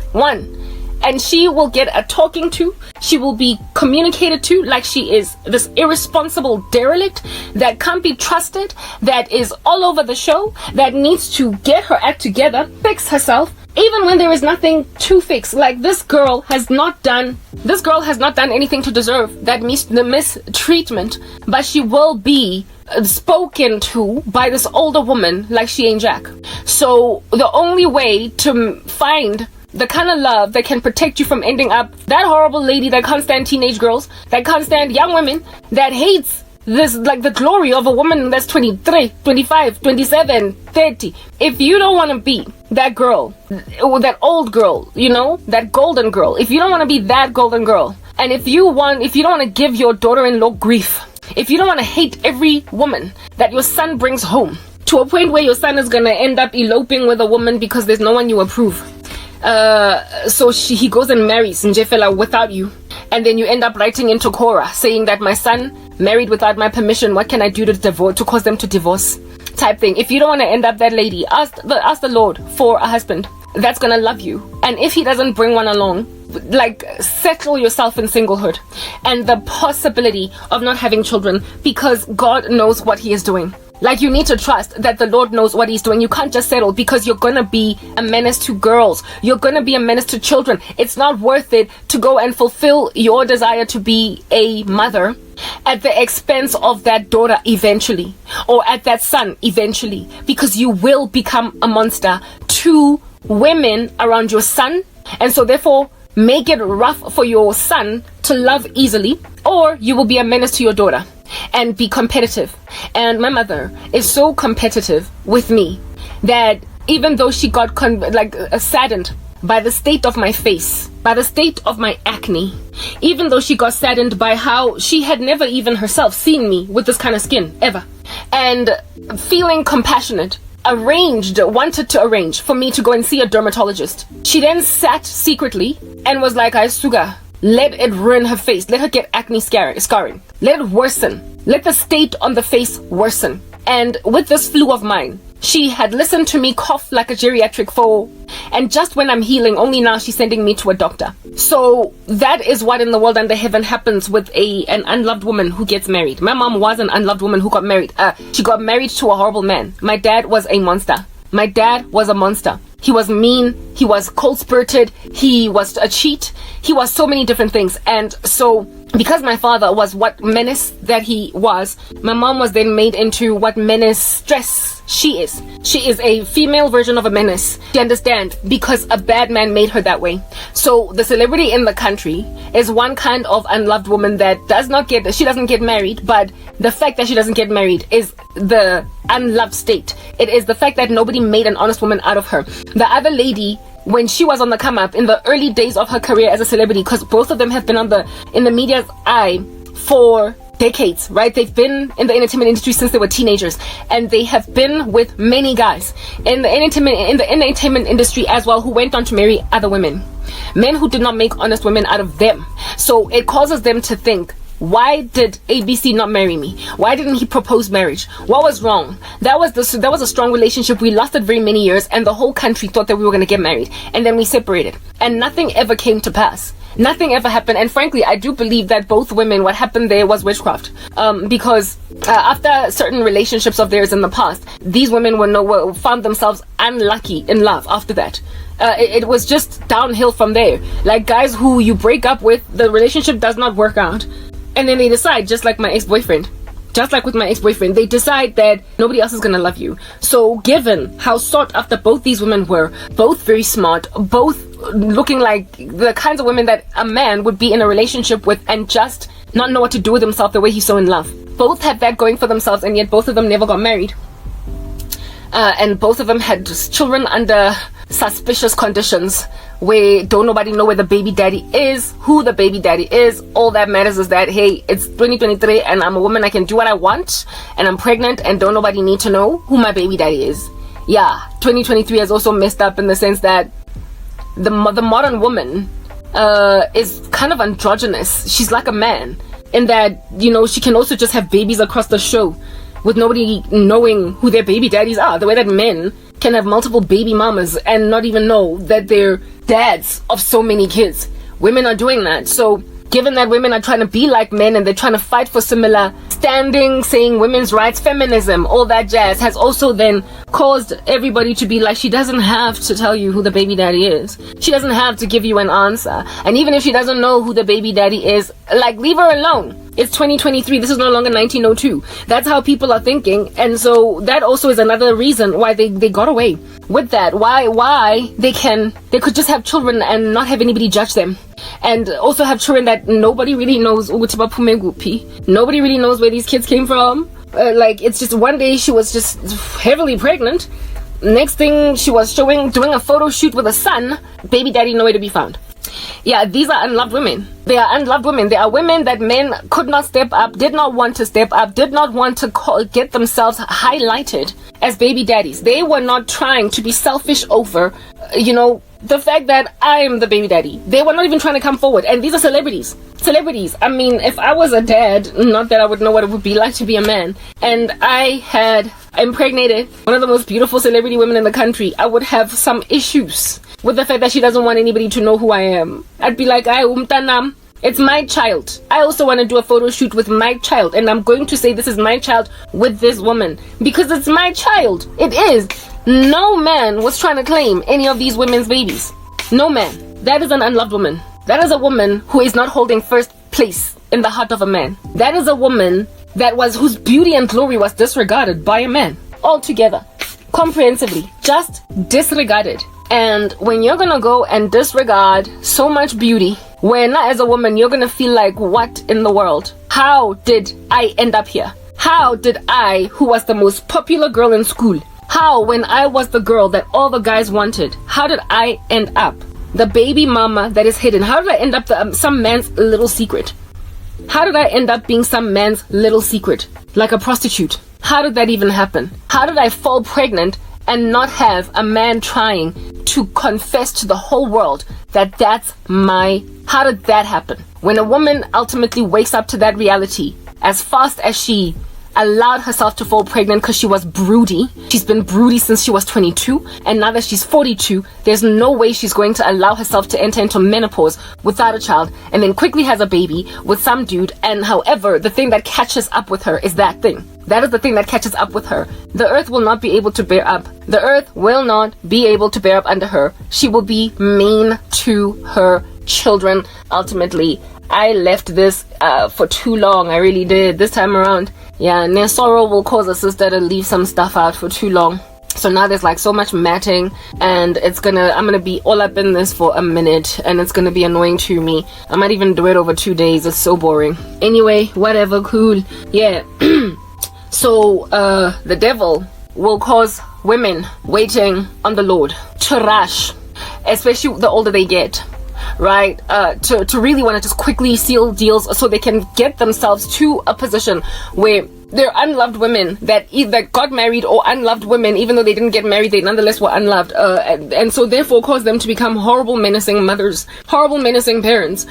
and she will get a talking to. She will be communicated to like she is this irresponsible derelict that can't be trusted, that is all over the show, that needs to get her act together, fix herself, even when there is nothing to fix. Like this girl has not done anything to deserve that the mistreatment, but she will be spoken to by this older woman like she ain't Jack. So the only way to find the kind of love that can protect you from ending up that horrible lady that can't stand teenage girls, that can't stand young women, that hates this, like, the glory of a woman that's 23, 25, 27, 30. If you don't want to be that girl, or that old girl, you know, that golden girl, if you don't want to be that golden girl, and if you don't want to give your daughter-in-law grief, if you don't want to hate every woman that your son brings home, to a point where your son is going to end up eloping with a woman because there's no one you approve, so he goes and marries Njefela without you, and then you end up writing into Korah saying that my son married without my permission, what can I do to cause them to divorce, type thing. If you don't want to end up that lady, ask the Lord for a husband that's gonna love you. And if he doesn't bring one along, like, settle yourself in singlehood and the possibility of not having children, because God knows what he is doing. Like, you need to trust that the Lord knows what he's doing. You can't just settle, because you're gonna be a menace to girls. You're gonna be a menace to children. It's not worth it to go and fulfill your desire to be a mother at the expense of that daughter eventually, or at that son eventually, because you will become a monster to women around your son. And so therefore, make it rough for your son to love easily, or you will be a menace to your daughter and be competitive. And my mother is so competitive with me that even though she got saddened by the state of my face, by the state of my acne, even though she got saddened by how she had never even herself seen me with this kind of skin ever, and feeling compassionate, wanted to arrange for me to go and see a dermatologist. She then sat secretly and was like, Aisuga, let it ruin her face. Let her get acne scarring. Let it worsen. Let the state on the face worsen. And with this flu of mine, she had listened to me cough like a geriatric foe. And just when I'm healing, only now she's sending me to a doctor. So that is what in the world under heaven happens with an unloved woman who gets married. My mom was an unloved woman who got married. She got married to a horrible man. My dad was a monster. My dad was a monster. He was mean. He was cold-spirited. He was a cheat. He was so many different things. And so, because my father was what menace that he was, my mom was then made into what menace stress she is. She is a female version of a menace. You understand? Because a bad man made her that way. So the celebrity in the country is one kind of unloved woman that she doesn't get married, but the fact that she doesn't get married is the unloved state. It is the fact that nobody made an honest woman out of her. The other lady, when she was on the come up in the early days of her career as a celebrity, because both of them have been in the media's eye for decades, right? They've been in the entertainment industry since they were teenagers, and they have been with many guys in the entertainment industry as well, who went on to marry other women, men who did not make honest women out of them. So it causes them to think, why did ABC not marry me? Why didn't he propose marriage? What was wrong? That was a strong relationship. We lasted very many years, and the whole country thought that we were going to get married, and then we separated, and nothing ever came to pass. Nothing ever happened. And frankly, I do believe that both women, what happened there was witchcraft, because after certain relationships of theirs in the past, these women found themselves unlucky in love after that. It was just downhill from there. Like, guys who you break up with, the relationship does not work out, and then they decide, just like with my ex-boyfriend, they decide that nobody else is gonna love you. So given how sought after both these women were, both very smart, both looking like the kinds of women that a man would be in a relationship with and just not know what to do with himself the way he's so in love. Both had that going for themselves, and yet both of them never got married. And both of them had children under suspicious conditions, where don't nobody know where the baby daddy is, who the baby daddy is. All that matters is that, hey, it's 2023 and I'm a woman, I can do what I want, and I'm pregnant, and don't nobody need to know who my baby daddy is. Yeah, 2023 has also messed up in the sense that the modern woman is kind of androgynous. She's like a man in that, she can also just have babies across the show with nobody knowing who their baby daddies are, the way that men can have multiple baby mamas and not even know that they're dads of so many kids. Women are doing that. So given that women are trying to be like men and they're trying to fight for similar standing, saying women's rights, feminism, all that jazz, has also then caused everybody to be like, she doesn't have to tell you who the baby daddy is. She doesn't have to give you an answer. And even if she doesn't know who the baby daddy is, like, leave her alone. It's 2023. This is no longer 1902. That's how people are thinking. And so that also is another reason why they got away with that. Why they could just have children and not have anybody judge them. And also have children that nobody really knows. Nobody really knows where these kids came from. Like, it's just one day she was just heavily pregnant. Next thing she was doing a photo shoot with a son. Baby daddy nowhere to be found. Yeah, these are unloved women. They are unloved women. They are women that men could not step up, did not want to step up, did not want to get themselves highlighted as baby daddies. They were not trying to be selfish over, the fact that I am the baby daddy. They were not even trying to come forward. And these are celebrities. I mean, if I was a dad, not that I would know what it would be like to be a man, and I had impregnated one of the most beautiful celebrity women in the country, I would have some issues with the fact that she doesn't want anybody to know who I am. I'd be like, it's my child. I also want to do a photo shoot with my child, and I'm going to say this is my child with this woman because it's my child. It is. No man was trying to claim any of these women's babies. No man. That is an unloved woman. That is a woman who is not holding first place in the heart of a man. That is a woman whose beauty and glory was disregarded by a man altogether, comprehensively, just disregarded. And when you're gonna go and disregard so much beauty, when as a woman you're gonna feel like, what in the world? How did I end up here? How did I, who was the most popular girl in school, how, when I was the girl that all the guys wanted, how did I end up the baby mama that is hidden? How did I end up some man's little secret? How did I end up being some man's little secret, like a prostitute? How did that even happen? How did I fall pregnant and not have a man trying to confess to the whole world that that's how did that happen? When a woman ultimately wakes up to that reality, as fast as she allowed herself to fall pregnant because she was broody. She's been broody since she was 22, and now that she's 42, there's no way she's going to allow herself to enter into menopause without a child, and then quickly has a baby with some dude. And however, the thing that catches up with her is that thing. That is the thing that catches up with her. The earth will not be able to bear up. The earth will not be able to bear up under her. She will be mean to her children ultimately. I left this for too long. I really did this time around. Yeah, and sorrow will cause a sister to leave some stuff out for too long. So now there's like so much matting, and I'm gonna be all up in this for a minute, and it's gonna be annoying to me. I might even do it over 2 days. It's so boring. Anyway, whatever, cool. Yeah. So the devil will cause women waiting on the Lord to rush, especially the older they get, right? To really want to just quickly seal deals so they can get themselves to a position where they're unloved women that either got married, or unloved women, even though they didn't get married, they nonetheless were unloved. And so therefore cause them to become horrible, menacing mothers, horrible, menacing parents.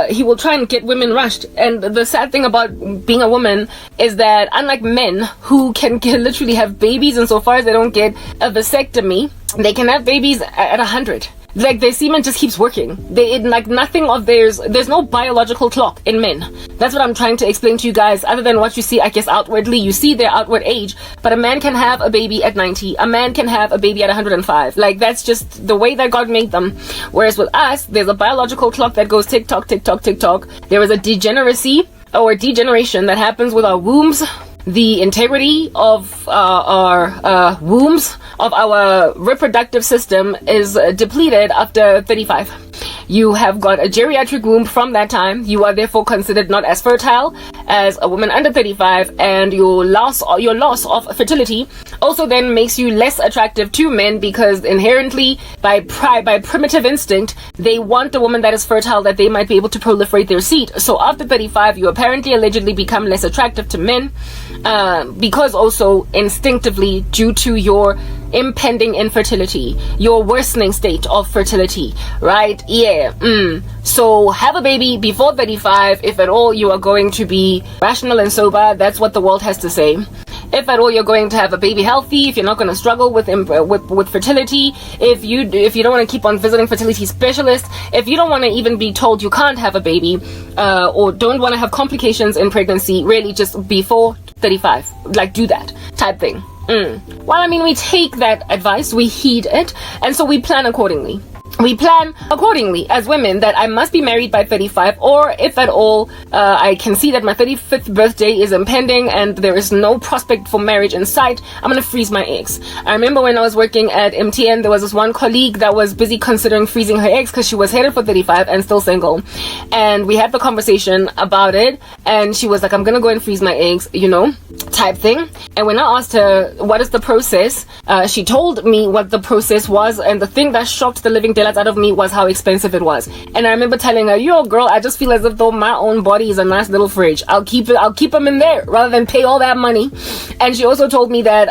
He will try and get women rushed. And the sad thing about being a woman is that unlike men who can literally have babies, and so far as they don't get a vasectomy, they can have babies at 100. Like, their semen just keeps working. There's no biological clock in men. That's what I'm trying to explain to you guys, other than what you see, I guess, outwardly. You see their outward age, but a man can have a baby at 90. A man can have a baby at 105. Like, that's just the way that God made them. Whereas with us, there's a biological clock that goes tick tock, tick tock, tick tock. There is a degeneracy or degeneration that happens with our wombs. The integrity of our wombs, of our reproductive system, is depleted after 35. You have got a geriatric womb from that time. You are therefore considered not as fertile as a woman under 35, and your loss of fertility also then makes you less attractive to men, because inherently, by primitive instinct, they want a woman that is fertile, that they might be able to proliferate their seed. So after 35, you apparently allegedly become less attractive to men, because also instinctively, due to your impending infertility, your worsening state of fertility, right? Yeah. So have a baby before 35, if at all you are going to be rational and sober. That's what the world has to say. If at all you're going to have a baby healthy, if you're not going to struggle with fertility, if you don't want to keep on visiting fertility specialists, if you don't want to even be told you can't have a baby, or don't want to have complications in pregnancy, really just before 35, like, do that type thing. Well, I mean, we take that advice, we heed it, and so we plan accordingly. we plan accordingly as women that I must be married by 35, or if at all I can see that my 35th birthday is impending and there is no prospect for marriage in sight, I'm gonna freeze my eggs. I remember when I was working at MTN, there was this one colleague that was busy considering freezing her eggs because she was headed for 35 and still single, and we had the conversation about it, and she was like, I'm gonna go and freeze my eggs, you know, type thing. And when I asked her what is the process, she told me what the process was, and the thing that shocked the living daylights out of me was how expensive it was. And I remember telling her, yo girl, I just feel as if though my own body is a nice little fridge. I'll keep them in there rather than pay all that money. And she also told me that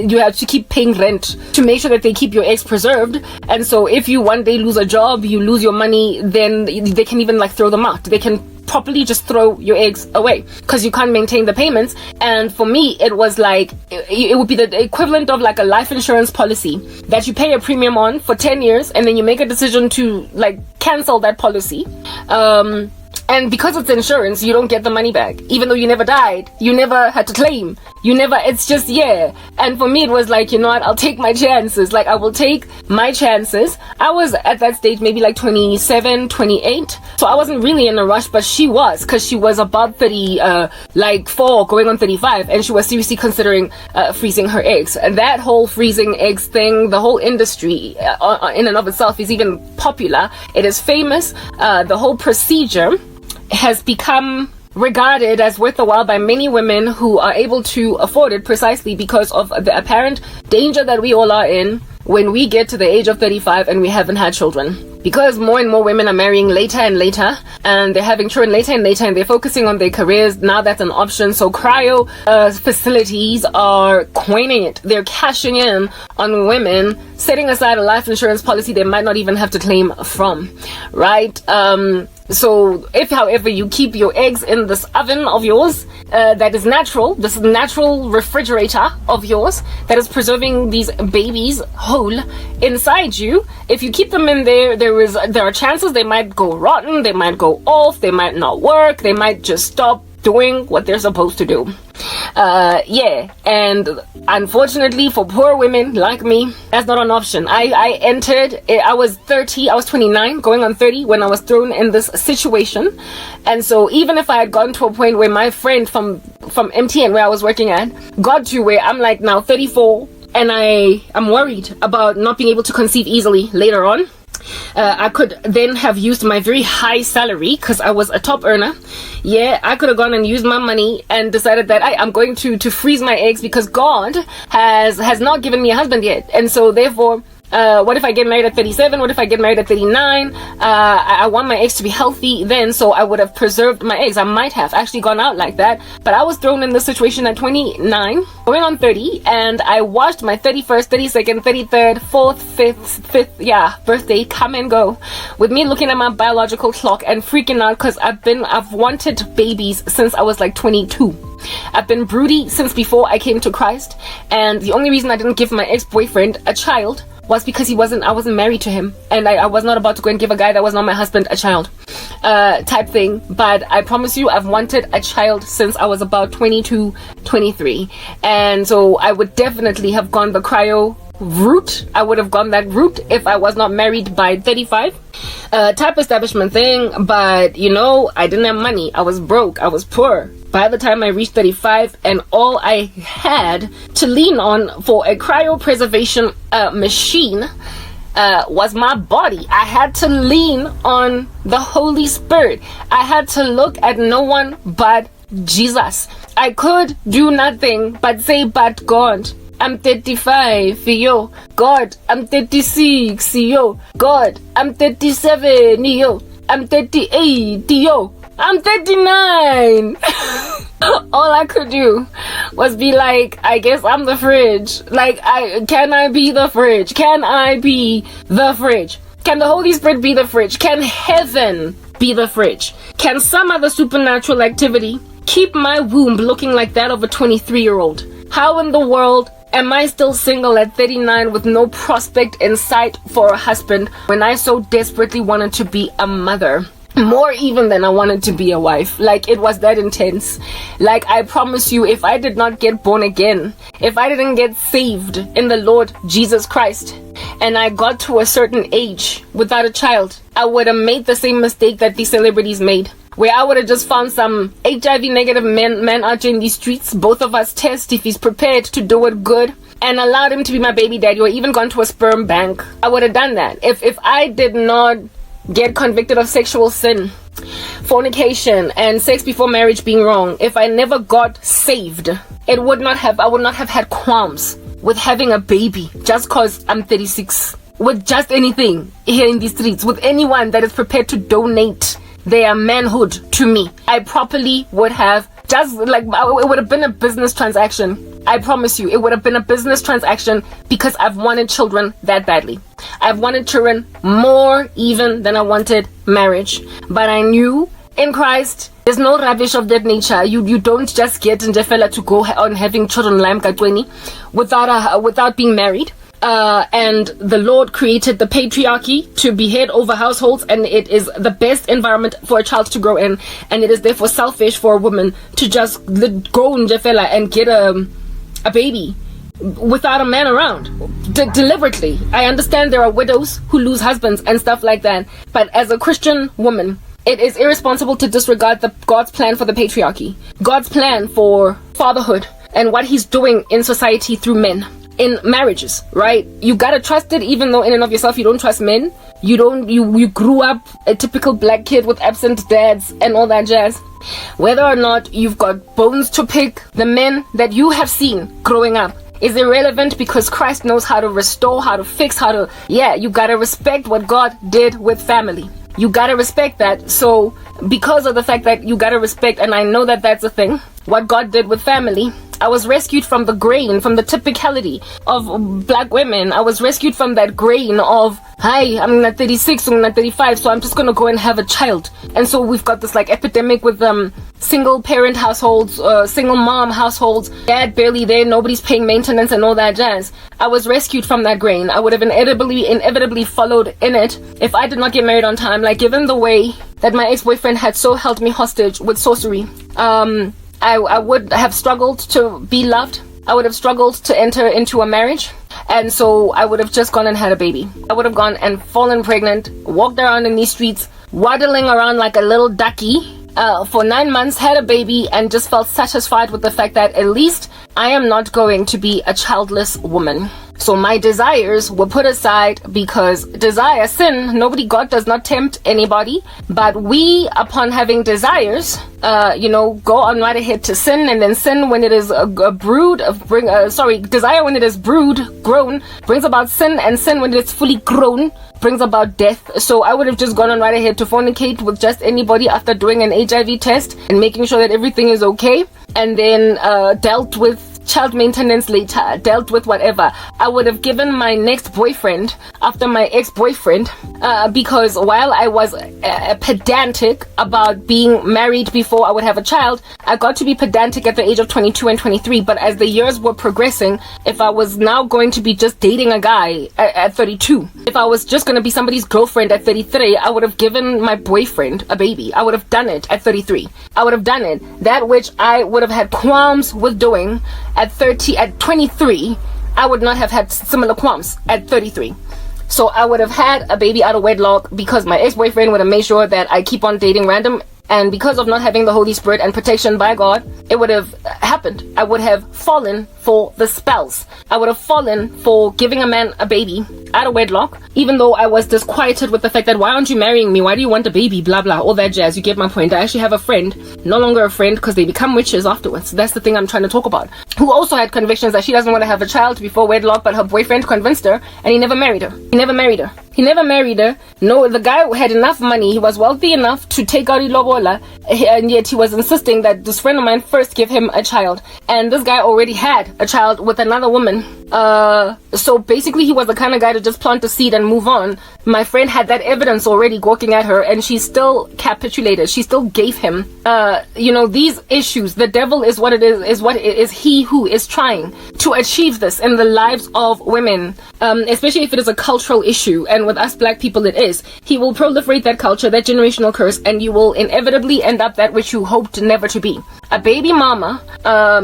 you have to keep paying rent to make sure that they keep your eggs preserved. And so if you one day lose a job, you lose your money, then they can even like throw them out. They can properly just throw your eggs away because you can't maintain the payments. And for me, it was like it would be the equivalent of like a life insurance policy that you pay a premium on for 10 years and then you make a decision to like cancel that policy. And because it's insurance, you don't get the money back. Even though you never died, you never had to claim. It's just, yeah. And for me, it was like, you know what, I'll take my chances. Like, I will take my chances. I was at that stage, maybe like 27, 28. So I wasn't really in a rush, but she was, because she was about 34, going on 35. And she was seriously considering freezing her eggs. And that whole freezing eggs thing, the whole industry in and of itself is even popular. It is famous. The whole procedure has become regarded as worth the while by many women who are able to afford it, precisely because of the apparent danger that we all are in when we get to the age of 35 and we haven't had children. Because more and more women are marrying later and later, and they're having children later and later, and they're focusing on their careers. Now that's an option. So cryo facilities are coining it. They're cashing in on women, setting aside a life insurance policy they might not even have to claim from, right? So if, however, you keep your eggs in this oven of yours, that is natural, this natural refrigerator of yours that is preserving these babies whole inside you, if you keep them in there, there are chances they might go rotten, they might go off, they might not work, they might just stop doing what they're supposed to do. And unfortunately for poor women like me, that's not an option. I was 29 going on 30 when I was thrown in this situation. And so even if I had gotten to a point where my friend from MTN where I was working at got to where I'm like now 34 and I am worried about not being able to conceive easily later on, I could then have used my very high salary because I was a top earner. I could have gone and used my money and decided that I'm going to freeze my eggs because God has not given me a husband yet. And so therefore, what if I get married at 37? What if I get married at 39? I want my eggs to be healthy then, so I would have preserved my eggs. I might have actually gone out like that, but I was thrown in this situation at 29, going on 30, and I watched my 31st, 32nd, 33rd, 4th, 5th, birthday come and go, with me looking at my biological clock and freaking out because I've wanted babies since I was like 22. I've been broody since before I came to Christ, and the only reason I didn't give my ex-boyfriend a child was because I wasn't married to him, and I was not about to go and give a guy that was not my husband a child, type thing. But I promise you, I've wanted a child since I was about 22, 23, and so I would definitely have gone the cryo route. I would have gone that route if I was not married by 35, type establishment thing. But you know, I didn't have money. I was broke. I was poor by the time I reached 35, and all I had to lean on for a cryopreservation machine was my body. I had to lean on the Holy Spirit. I had to look at no one but Jesus. I could do nothing but say, but God, I'm 35, yo. God, I'm 36, yo. God, I'm 37, yo. I'm 38, yo. I'm 39. All I could do was be like, I guess I'm the fridge. Like, can I be the fridge? Can I be the fridge? Can the Holy Spirit be the fridge? Can heaven be the fridge? Can some other supernatural activity keep my womb looking like that of a 23-year-old? How in the world am I still single at 39 with no prospect in sight for a husband when I so desperately wanted to be a mother? More even than I wanted to be a wife. Like, it was that intense. Like, I promise you, if I did not get born again, if I didn't get saved in the Lord Jesus Christ, and I got to a certain age without a child, I would have made the same mistake that these celebrities made, where I would have just found some HIV negative man out in these streets, both of us test if he's prepared to do it good, and allowed him to be my baby daddy, or even gone to a sperm bank. I would have done that. If I did not get convicted of sexual sin, fornication, and sex before marriage being wrong, if I never got saved, I would not have had qualms with having a baby just cause I'm 36. With just anything here in the streets, with anyone that is prepared to donate their manhood to me, I properly would have just like, it would have been a business transaction. I promise you, it would have been a business transaction, because I've wanted children that badly. I've wanted children more even than I wanted marriage. But I knew in Christ, there's no rubbish of that nature. You don't just get Njefela to go on having children lamb katweni without being married. And the Lord created the patriarchy to be head over households, and it is the best environment for a child to grow in, and it is therefore selfish for a woman to just go Njefela and get a baby without a man around deliberately. I understand there are widows who lose husbands and stuff like that, but as a Christian woman, it is irresponsible to disregard God's plan for the patriarchy, God's plan for fatherhood, and what he's doing in society through men in marriages, right? You gotta trust it, even though in and of yourself you don't trust men. You grew up a typical black kid with absent dads and all that jazz. Whether or not you've got bones to pick, the men that you have seen growing up is irrelevant, because Christ knows how to restore, how to fix, you gotta respect what God did with family. You gotta respect that. So because of the fact that you gotta respect, and I know that that's a thing, what God did with family, I was rescued from the grain, from the typicality of black women. I was rescued from that grain of, hi, I'm not 36, I'm not 35, so I'm just gonna go and have a child. And so we've got this like epidemic with single parent households, single mom households, dad barely there, nobody's paying maintenance and all that jazz. I was rescued from that grain. I would have inevitably followed in it if I did not get married on time. Like, given the way that my ex-boyfriend had so held me hostage with sorcery, I would have struggled to be loved. I would have struggled to enter into a marriage. And so I would have just gone and had a baby. I would have gone and fallen pregnant, walked around in these streets, waddling around like a little ducky for 9 months, had a baby, and just felt satisfied with the fact that at least I am not going to be a childless woman. So my desires were put aside, because God does not tempt anybody, but we, upon having desires, go on right ahead to sin, and then sin when it is desire when it is grown, brings about sin, and sin when it's fully grown brings about death. So I would have just gone on right ahead to fornicate with just anybody after doing an HIV test and making sure that everything is okay, and then dealt with child maintenance later, dealt with whatever. I would have given my next boyfriend after my ex-boyfriend, because while I was pedantic about being married before I would have a child, I got to be pedantic at the age of 22 and 23. But as the years were progressing, if I was now going to be just dating a guy at 32, if I was just going to be somebody's girlfriend at 33, I would have given my boyfriend a baby. I would have done it at 33. I would have done it. That which I would have had qualms with doing at 23, I would not have had similar qualms at 33. So I would have had a baby out of wedlock, because my ex-boyfriend would have made sure that I keep on dating random, and because of not having the Holy Spirit and protection by God, it would have happened. I would have fallen for the spells. I would have fallen for giving a man a baby out of wedlock, even though I was disquieted with the fact that, why aren't you marrying me? Why do you want a baby? Blah, blah, all that jazz. You get my point. I actually have a friend, no longer a friend, because they become witches afterwards. That's the thing I'm trying to talk about. Who also had convictions that she doesn't want to have a child before wedlock, but her boyfriend convinced her, and he never married her. No, the guy had enough money. He was wealthy enough to take out Ilobola, and yet he was insisting that this friend of mine first give him a child. And this guy already had a child with another woman. So basically he was the kind of guy to just plant a seed and move on. My friend had that evidence already gawking at her, and she still capitulated. She still gave him. These issues, the devil is what it is he who is trying to achieve this in the lives of women, especially if it is a cultural issue, and with us black people it is. He will proliferate that culture, that generational curse, and you will inevitably end up that which you hoped never to be. A baby mama,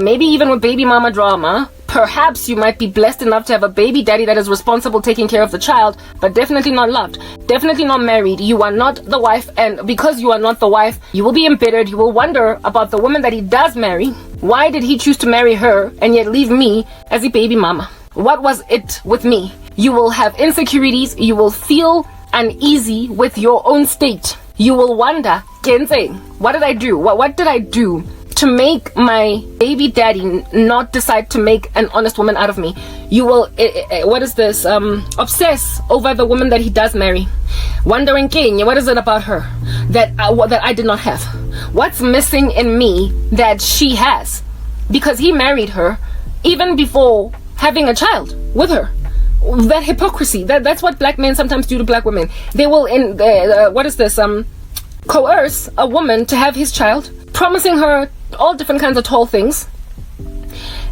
maybe even with baby mama drama, Perhaps you might be blessed enough to have a baby daddy that is responsible, taking care of the child, but definitely not loved, definitely not married. You are not the wife, and because you are not the wife, you will be embittered. You will wonder about the woman that he does marry. Why did he choose to marry her and yet leave me as a baby mama? What was it with me? You will have insecurities. You will feel uneasy with your own state. You will wonder, Kenze, what did I do? What did I do to make my baby daddy not decide to make an honest woman out of me? You will, obsess over the woman that he does marry. Wondering, Kenya, what is it about her that I did not have? What's missing in me that she has? Because he married her even before having a child with her. That hypocrisy, that's what black men sometimes do to black women. They will, coerce a woman to have his child, promising her all different kinds of tall things,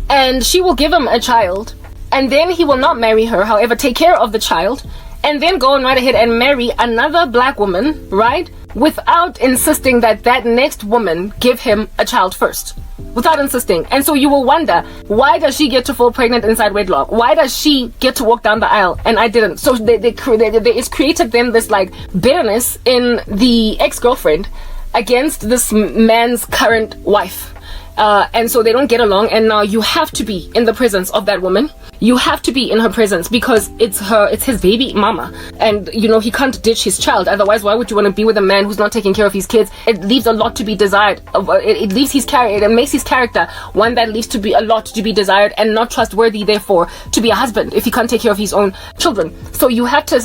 and she will give him a child, and then he will not marry her, however, take care of the child, and then go on right ahead and marry another black woman, right? Without insisting that next woman give him a child first. Without insisting. And so you will wonder, why does she get to fall pregnant inside wedlock? Why does she get to walk down the aisle and I didn't? So it's created then this like bitterness in the ex-girlfriend against this man's current wife. And so they don't get along, and now you have to be in the presence of that woman. You have to be in her presence because it's his baby mama, and he can't ditch his child. Otherwise, why would you want to be with a man who's not taking care of his kids? It leaves a lot to be desired. It leaves his character. It makes his character one that leaves to be a lot to be desired and not trustworthy. Therefore, to be a husband if he can't take care of his own children. So you have to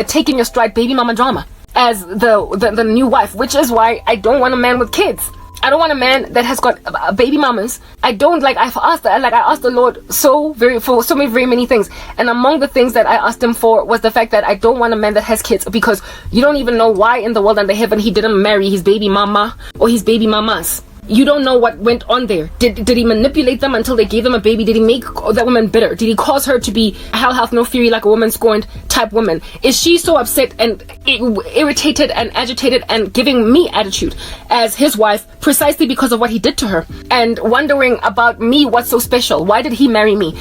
take in your stride baby mama drama as the new wife, which is why I don't want a man with kids. I don't want a man that has got baby mamas. I asked the Lord for so many things, and among the things that I asked him for was the fact that I don't want a man that has kids, because you don't even know why in the world under heaven he didn't marry his baby mama or his baby mamas. You don't know what went on there. Did he manipulate them until they gave them a baby? Did he make that woman bitter? Did he cause her to be hell hath no fury like a woman scorned type woman? Is she so upset and irritated and agitated and giving me attitude as his wife precisely because of what he did to her, and wondering about me, what's so special? Why did he marry me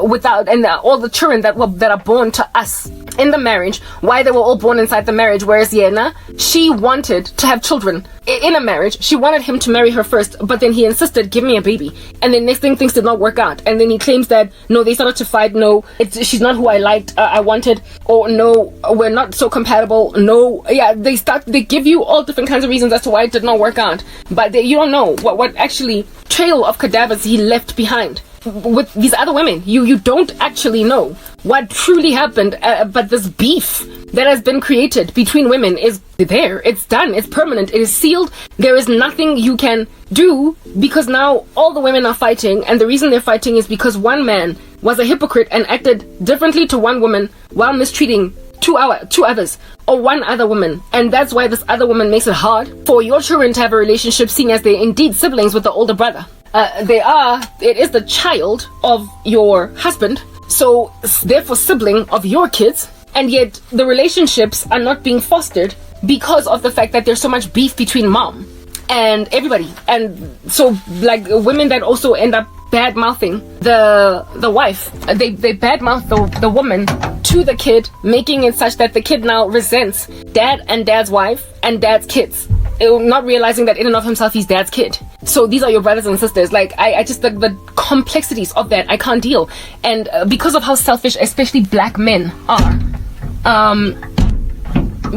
without all the children that are born to us in the marriage? Why they were all born inside the marriage, whereas Yena, she wanted to have children in a marriage. She wanted him to marry her first, but then he insisted, give me a baby, and then next thing things did not work out, and then he claims that no, they started to fight, no, she's not who I liked, I wanted, or no, we're not so compatible, no, yeah, they give you all different kinds of reasons as to why it did not work out, but you don't know what actually trail of cadavers he left behind with these other women. You don't actually know what truly happened, but this beef that has been created between women is there. It's done. It's permanent. It is sealed. There is nothing you can do, because now all the women are fighting, and the reason they're fighting is because one man was a hypocrite and acted differently to one woman while mistreating two others, or one other woman, and that's why this other woman makes it hard for your children to have a relationship, seeing as they're indeed siblings with the older brother. It is the child of your husband, so therefore sibling of your kids, and yet the relationships are not being fostered because of the fact that there's so much beef between mom and everybody. And so like women that also end up bad mouthing the wife, they bad mouth the woman to the kid, making it such that the kid now resents dad and dad's wife and dad's kids, not realizing that in and of himself he's dad's kid. So these are your brothers and sisters. Like I just the complexities of that I can't deal, and because of how selfish especially black men are,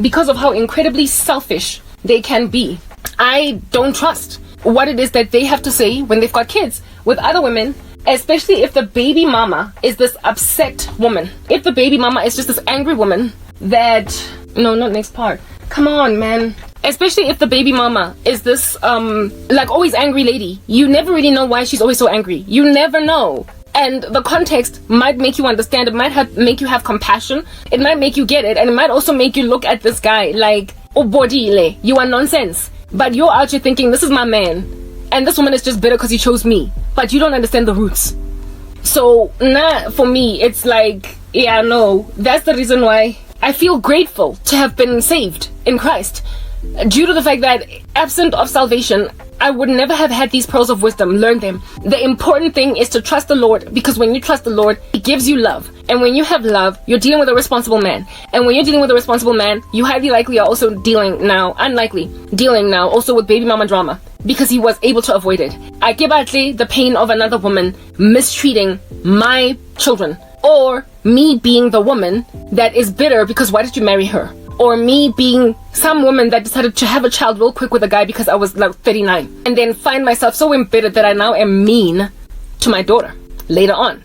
because of how incredibly selfish they can be, I don't trust what it is that they have to say when they've got kids with other women, especially if the baby mama is this upset woman. If the baby mama is just this angry woman that... No, not next part. Come on, man. Especially if the baby mama is this, like always angry lady. You never really know why she's always so angry. You never know. And the context might make you understand. It might make you have compassion. It might make you get it. And it might also make you look at this guy like, oh, bodile, you are nonsense. But you're out here thinking, this is my man, and this woman is just bitter because he chose me. But you don't understand the roots. So, for me, it's like, yeah, no, that's the reason why I feel grateful to have been saved in Christ. due to the fact that absent of salvation, I would never have had these pearls of wisdom, learned them. The important thing is to trust the Lord, because when you trust the Lord, He gives you love. And when you have love, you're dealing with a responsible man. And when you're dealing with a responsible man, you highly likely are also dealing now also with baby mama drama, because he was able to avoid it. Akibatli, the pain of another woman mistreating my children, or me being the woman that is bitter because why did you marry her? Or me being some woman that decided to have a child real quick with a guy because I was like 39, and then find myself so embittered that I now am mean to my daughter later on.